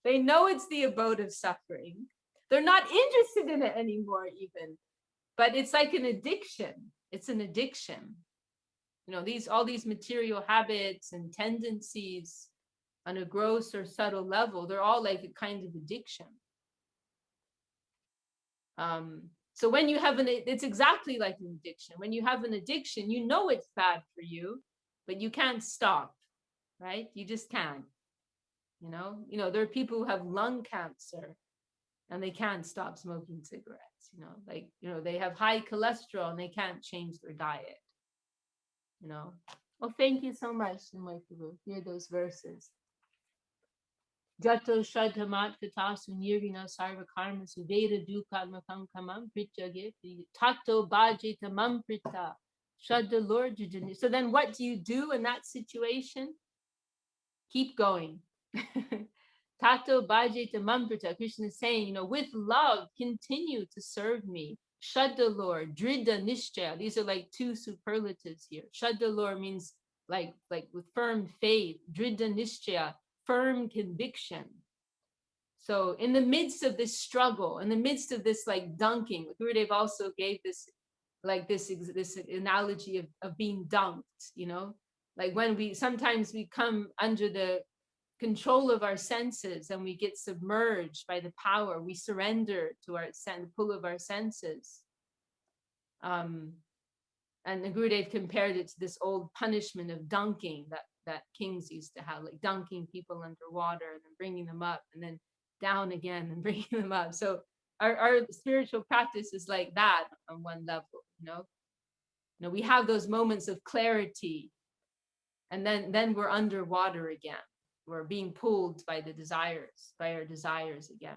They know it's the abode of suffering. They're not interested in it anymore, even. But it's like an addiction. It's an addiction. All these material habits and tendencies on a gross or subtle level, they're all like a kind of addiction. So when you have it's exactly like an addiction. When you have an addiction, you know it's bad for you, but you can't stop, right? You just can't. There are people who have lung cancer and they can't stop smoking cigarettes. They have high cholesterol and they can't change their diet. Well, thank you so much, Maikibu. Hear those verses. Jato Shadhamat Katasu Nirvina Sarva Karma Suveda Dukatma Kamkamam Prityage Tato Bhajita Mamprita Shadda Lord. So then what do you do in that situation? Keep going. Tato Bhajita Mamprita. Krishna is saying, with love, continue to serve me. Shadda Lord, Dridha Nishchaya. These are like two superlatives here. Shadda Lord means like with firm faith. Dridha Nishchaya, firm conviction. So in the midst of this struggle, in the midst of this like dunking, Gurudev also gave this analogy of being dunked, like when sometimes we come under the control of our senses and we get submerged by the power, we surrender to the pull of our senses. And the Gurudev compared it to this old punishment of dunking that kings used to have, like dunking people underwater and then bringing them up and then down again and bringing them up. So our spiritual practice is like that on one level, we have those moments of clarity and then we're underwater again. We're being pulled by our desires again.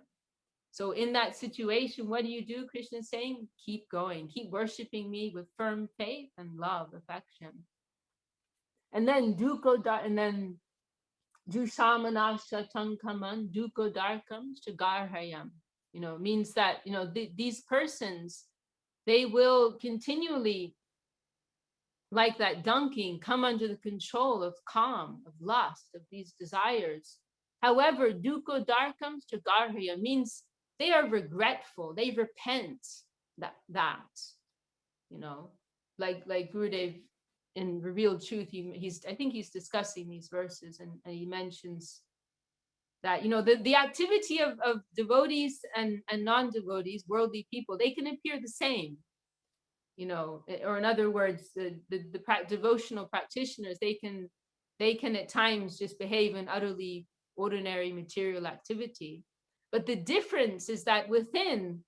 So in that situation, what do? Krishna is saying, keep going, keep worshiping me with firm faith and love, affection. And then Jushamanasha Tankaman Duko Darkam Shagarhayam, means that, these persons, they will continually, like that dunking, come under the control of calm, of lust, of these desires. However, Duko Darkam Shagarhaya means they are regretful, they repent that like Gurudev in Revealed Truth, I think he's discussing these verses and he mentions that, the activity of devotees and non-devotees, worldly people, they can appear the same, or in other words, the devotional practitioners, they can at times just behave in utterly ordinary material activity. But the difference is that within,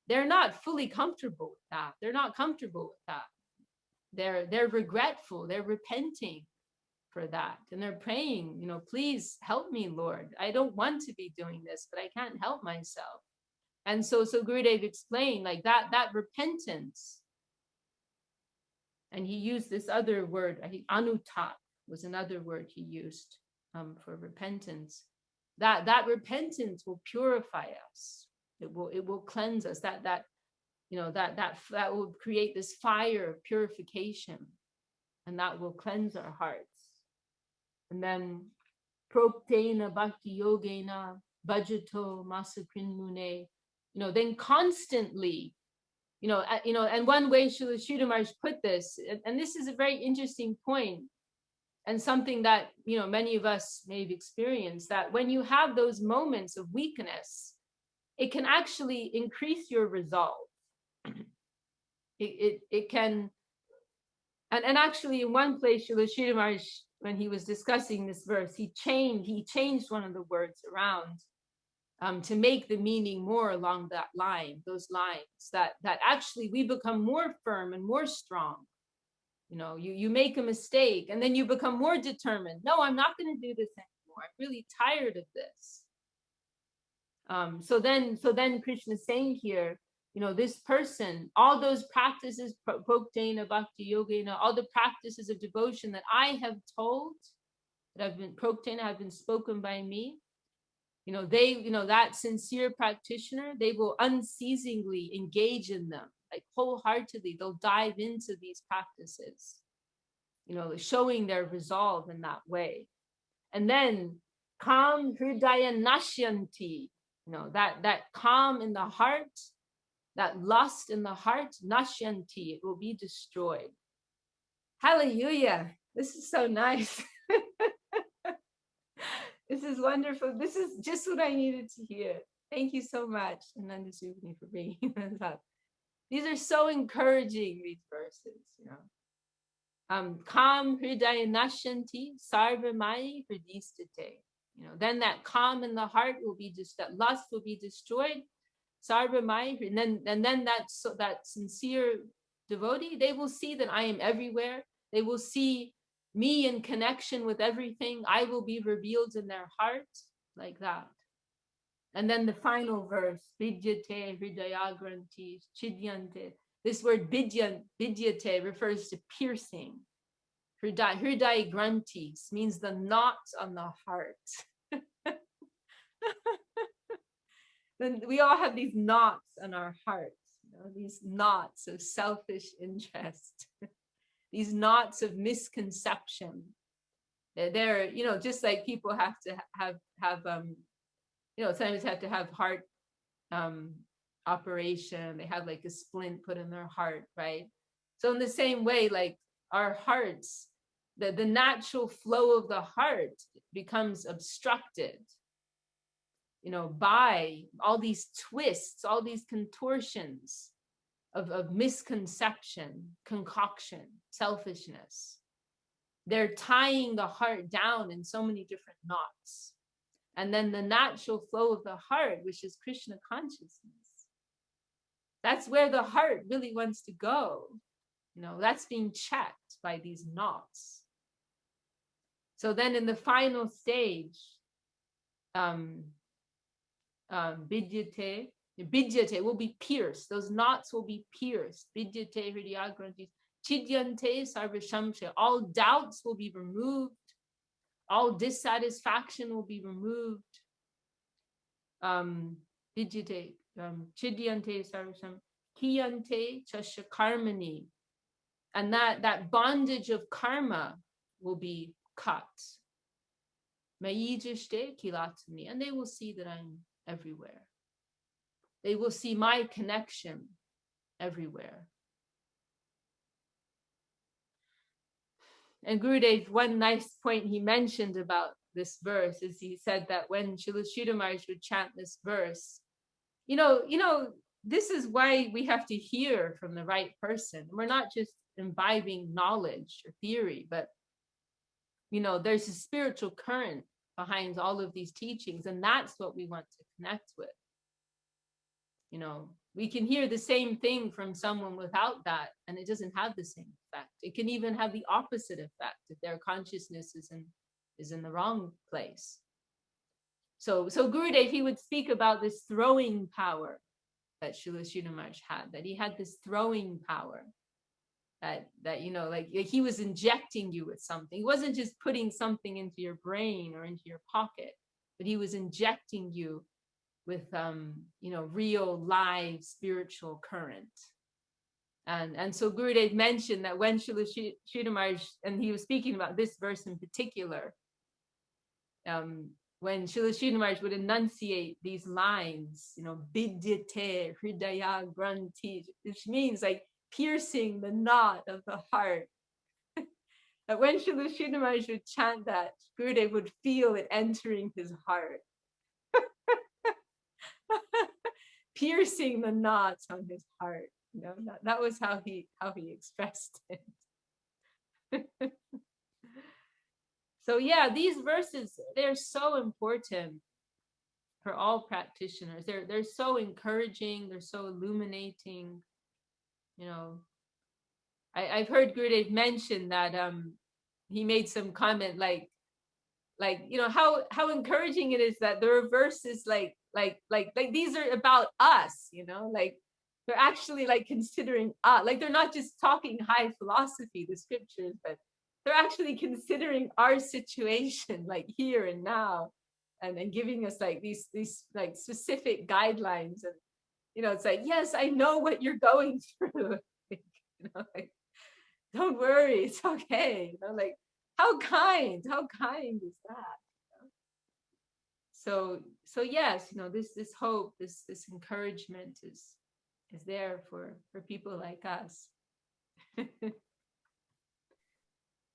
they're not fully comfortable with that. They're not comfortable with that. They're regretful. They're repenting for that. And they're praying, please help me, Lord. I don't want to be doing this, but I can't help myself. And so Gurudev explained like that repentance. And he used this other word, I think, anutat, was another word he used for repentance. That repentance will purify us. It will cleanse us. That will create this fire of purification, and that will cleanse our hearts. And then Proptena Bhakti Yogena Bhajato Masaprin Mune, then constantly, and one way Srila Sridhar Maharaj put this, and this is a very interesting point, and something that, many of us may have experienced, that when you have those moments of weakness, it can actually increase your resolve. It can, and actually in one place, Srila Sridhar Maharaj, when he was discussing this verse, he changed one of the words around to make the meaning more along that line, those lines, that actually we become more firm and more strong. You make a mistake and then you become more determined. No, I'm not going to do this anymore. I'm really tired of this. So then Krishna is saying here, this person, all those practices, Prokdena, Bhakti Yogena, all the practices of devotion that I have told, that have been Prokdena, have been spoken by me, that sincere practitioner, they will unceasingly engage in them, like wholeheartedly. They'll dive into these practices, showing their resolve in that way. And then Kam Hridaya Nashyanti, that calm in the heart, that lust in the heart, Nashyanti, it will be destroyed. Hallelujah. This is so nice. This is wonderful. This is just what I needed to hear. Thank you so much, Ananda Subhani, for bringing this up. These are so encouraging, these verses, Kam Hridaya Nashyanti Sarvamai Hridistate. Then that calm in the heart will be that lust will be destroyed. Sarvamai, and then that sincere devotee, they will see that I am everywhere. They will see me in connection with everything. I will be revealed in their heart, like that. And then the final verse, Vidyate Hridayagranti Chidyante. This word vidyate refers to piercing. Hriday grantis means the knots on the heart. Then we all have these knots on our hearts, these knots of selfish interest, these knots of misconception. They're, just like people have to have sometimes have to have heart operation. They have like a splint put in their heart, right? So in the same way, like our hearts, the natural flow of the heart becomes obstructed, by all these twists, all these contortions of misconception, concoction, selfishness. They're tying the heart down in so many different knots. And then the natural flow of the heart, which is Krishna consciousness, that's where the heart really wants to go. That's being checked by these knots. So then in the final stage, Vidyate will be pierced. Those knots will be pierced. Vidyate Hridayagrantis. Chidyante Sarvashamshe. All doubts will be removed. All dissatisfaction will be removed. Vidyate Chidyante Sarvasham. Kiyante Chashakarmani. And that bondage of karma will be cut. Mayijishte Kilatani. And they will see that I'm everywhere. They will see my connection everywhere. And Gurudev, one nice point he mentioned about this verse is he said that when Srila Sridhar Maharaj would chant this verse, this is why we have to hear from the right person. We're not just imbibing knowledge or theory, but there's a spiritual current behind all of these teachings, and that's what we want to connect with. We can hear the same thing from someone without that, and it doesn't have the same effect. It can even have the opposite effect if their consciousness is in the wrong place. So Gurudev, he would speak about this throwing power that Srila Sridhar Maharaj had, that he had this throwing power. that you know, like he was injecting you with something. He wasn't just putting something into your brain or into your pocket, but he was injecting you with you know, real live spiritual current. And so Gurudev mentioned that when Srila Sridhar Maharaj, and he was speaking about this verse in particular, when Srila Sridhar Maharaj would enunciate these lines, you know, Vidyate Hridaya Granti, which means like piercing the knot of the heart. That when Srila Sridhar Maharaj would chant that, Gurudev would feel it entering his heart. Piercing the knots on his heart. You know, that was how he expressed it. So yeah, these verses, they're so important for all practitioners. They're so encouraging, they're so illuminating. You know, I've heard Gurudev mention that he made some comment like you know, how encouraging it is that there are verses like these are about us, you know, like they're actually like considering us, like they're not just talking high philosophy, the scriptures, but they're actually considering our situation like here and now, and giving us like these like specific guidelines. And you know, it's like, yes, I know what you're going through. You know, like, don't worry, it's okay. You know, like how kind is that? So yes, you know, this hope, this encouragement is there for people like us.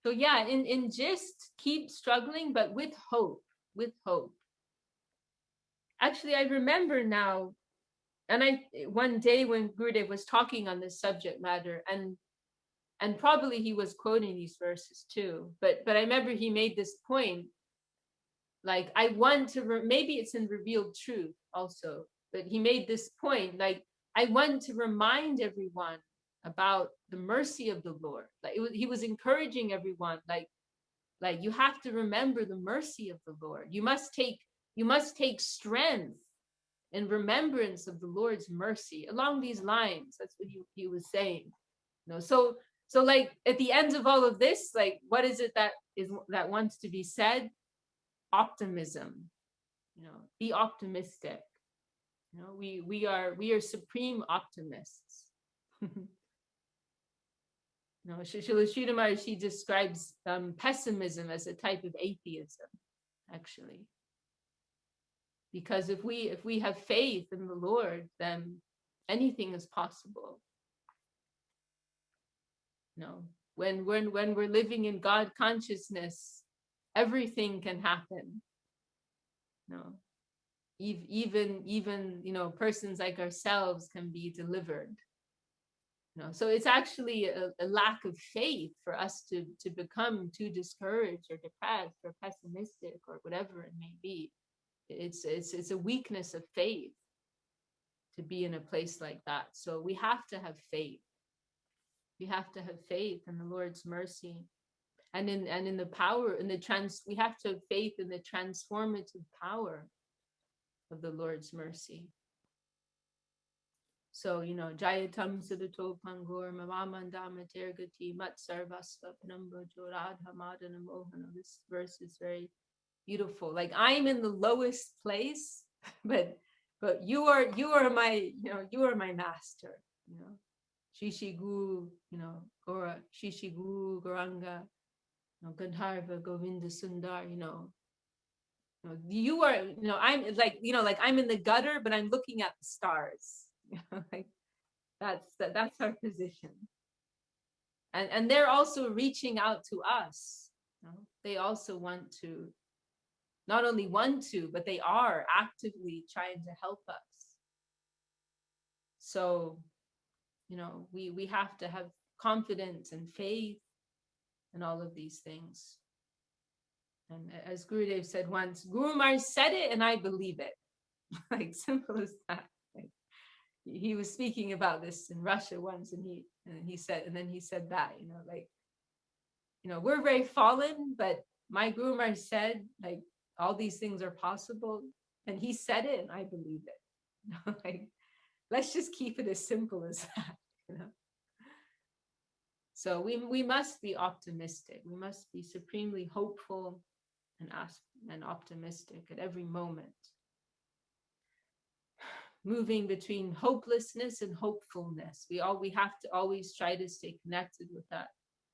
So yeah, in just keep struggling, but with hope. Actually, I remember now, and one day when Gurudev was talking on this subject matter, and probably he was quoting these verses too, but I remember he made this point, like I want to maybe it's in Revealed Truth also, but he made this point, like I want to remind everyone about the mercy of the Lord. Like he was encouraging everyone, like you have to remember the mercy of the Lord. You must take strength in remembrance of the Lord's mercy. Along these lines, that's what he was saying. You know, so like at the end of all of this, like what is it that wants to be said? Optimism. You know, be optimistic. You know, we are supreme optimists. You know, Srila Sridhar Maharaj, she describes pessimism as a type of atheism, actually. Because if we have faith in the Lord, then anything is possible. You know, when we're living in God consciousness, everything can happen. You know, even you know, persons like ourselves can be delivered. You know, so it's actually a lack of faith for us to become too discouraged or depressed or pessimistic or whatever it may be. It's a weakness of faith to be in a place like that. So we have to have faith. We have to have faith in the Lord's mercy, and in the power, we have to have faith in the transformative power of the Lord's mercy. So, you know, Jayatam Siddhato Pangor Mamamandama Tergati Mat Sarvasva Panamba Joradha Madana Mohana. This verse is very beautiful. Like I'm in the lowest place, but you are my, you know, you are my master, you know. Shishigu, you know, Gora, Shishigu, Goranga, you know, Gandharva, Govinda Sundar, you know, you are, you know, I'm like, you know, like I'm in the gutter, but I'm looking at the stars. You know, like that's our position. And they're also reaching out to us. You know? They also want to, not only want to, but they are actively trying to help us. So, you know, we have to have confidence and faith and all of these things. And as Gurudev said once, Guru Maharaj said it and I believe it. Like simple as that. Like, he was speaking about this in Russia once, and he said that, you know, like, you know, we're very fallen, but my Guru Maharaj said, like, all these things are possible, and he said it and I believe it. You know, like, let's just keep it as simple as that, you know. So we must be optimistic. We must be supremely hopeful and optimistic at every moment. Moving between hopelessness and hopefulness. We have to always try to stay connected with that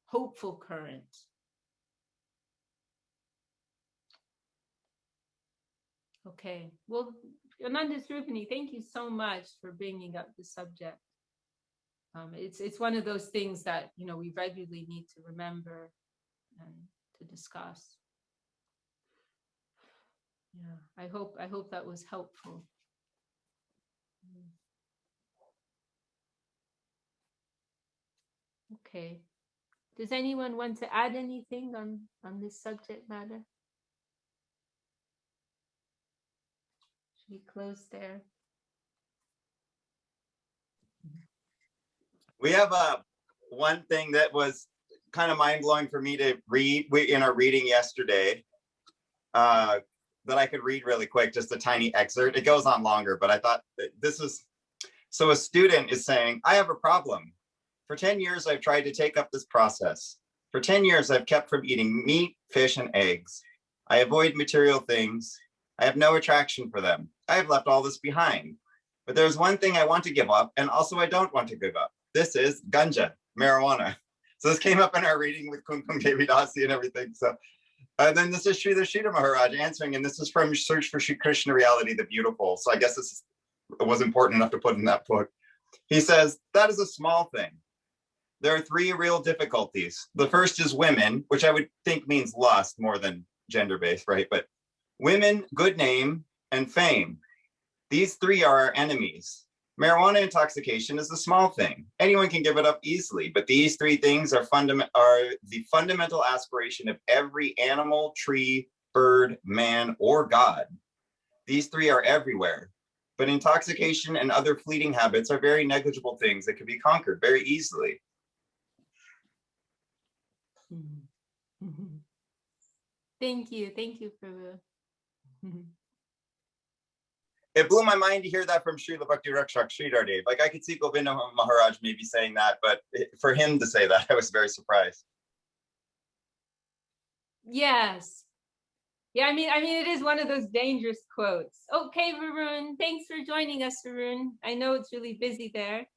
hopeful current. Okay, well, Ananda Srupani, thank you so much for bringing up the subject. It's one of those things that, you know, we regularly need to remember and to discuss. Yeah, I hope that was helpful. Okay. Does anyone want to add anything on this subject matter? Should we close there? We have one thing that was kind of mind-blowing for me to read in our reading yesterday, that I could read really quick, just a tiny excerpt. It goes on longer, but I thought this was, so a student is saying, I have a problem. For 10 years, I've tried to take up this process. For 10 years, I've kept from eating meat, fish, and eggs. I avoid material things. I have no attraction for them. I have left all this behind. But there's one thing I want to give up, and also I don't want to give up. This is ganja, marijuana. So this came up in our reading with Kumkum Devi Dasi and everything. So then this is Srila Sridhar Maharaj answering, and this is from Search for Sri Krishna Reality, the Beautiful. So I guess this was important enough to put in that book. He says, that is a small thing. There are 3 real difficulties. The first is women, which I would think means lust more than gender-based, right? But women, good name, and fame. These 3 are our enemies. Marijuana intoxication is a small thing. Anyone can give it up easily, but these 3 things are the fundamental aspiration of every animal, tree, bird, man, or God. These 3 are everywhere, but intoxication and other fleeting habits are very negligible things that can be conquered very easily. Thank you for the It blew my mind to hear that from Srila Bhakti Rakshak Sridhar Dev. Like I could see Govinda Maharaj maybe saying that, but for him to say that, I was very surprised. Yes. Yeah, I mean, it is one of those dangerous quotes. Okay, Varun, thanks for joining us, Varun. I know it's really busy there.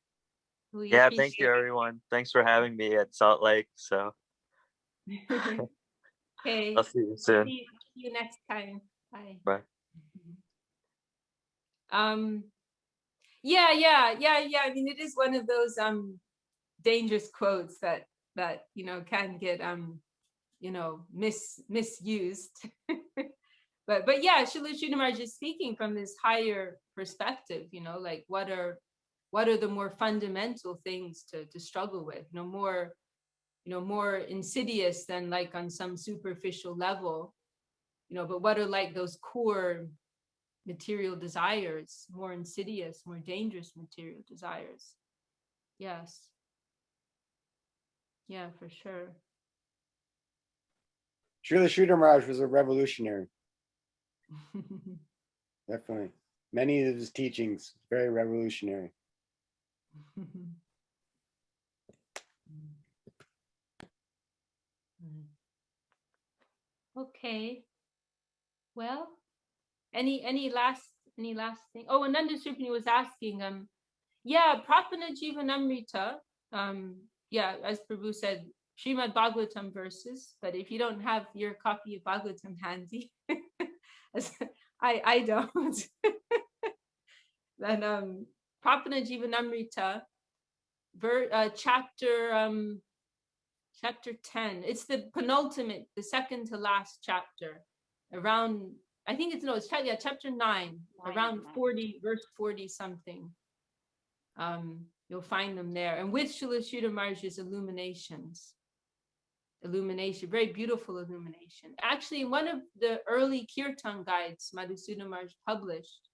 Yeah, thank you, everyone. Thanks for having me at Salt Lake. So, okay, I'll see you soon. See you next time. Bye. Bye. Yeah. I mean, it is one of those dangerous quotes that you know can get you know misused. but yeah, Srila Sridhar Maharaj is speaking from this higher perspective. You know, like what are the more fundamental things to struggle with? More insidious than like on some superficial level. You know, but what are like those core material desires, more insidious, more dangerous material desires? Yes. Yeah, for sure. Srila Sridhar Maharaj was a revolutionary. Definitely. Many of his teachings, very revolutionary. Okay. Well, any last thing? Oh, Ananda Srupani was asking, yeah, Prapana Jivanamrita, yeah, as Prabhu said, Srimad Bhagavatam verses, but if you don't have your copy of Bhagavatam handy, I don't, then Prapana Jivanamrita, chapter 10, it's the penultimate, the second to last chapter, around, I think it's chapter 9, around 40, verse 40 something. You'll find them there. And with Srila Sridhar Maharaj's illumination, very beautiful illumination. Actually, one of the early kirtan guides Madhusudana Maharaj published,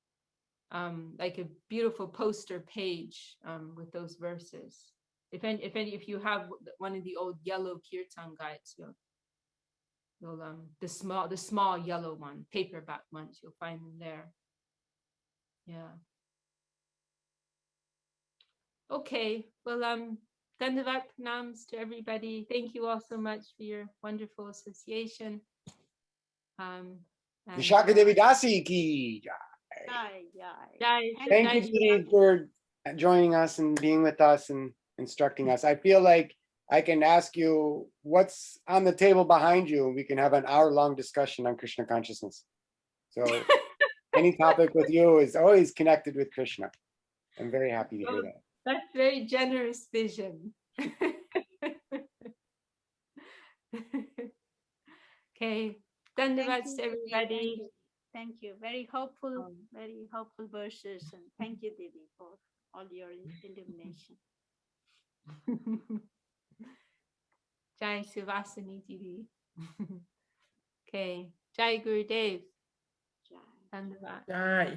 like a beautiful poster page with those verses. If you have one of the old yellow kirtan guides, you'll the small yellow one, paperback ones, you'll find them there. Yeah. Okay, well, Dandavat pranams to everybody. Thank you all so much for your wonderful association. And, Vishakha Devi Dasi ki jai. Jai, jai. Jai, Thank you, Jai Didi, for joining us and being with us and instructing us. I feel like I can ask you what's on the table behind you, and we can have an hour-long discussion on Krishna consciousness. So any topic with you is always connected with Krishna. I'm very happy to hear that. That's very generous vision. Okay, dandavats to everybody. Thank you. Very hopeful verses. And thank you, Devi, for all your illumination. Jai Suvasani Didi. Okay, Jai Gurudev. Jai. Dandavat. Jai.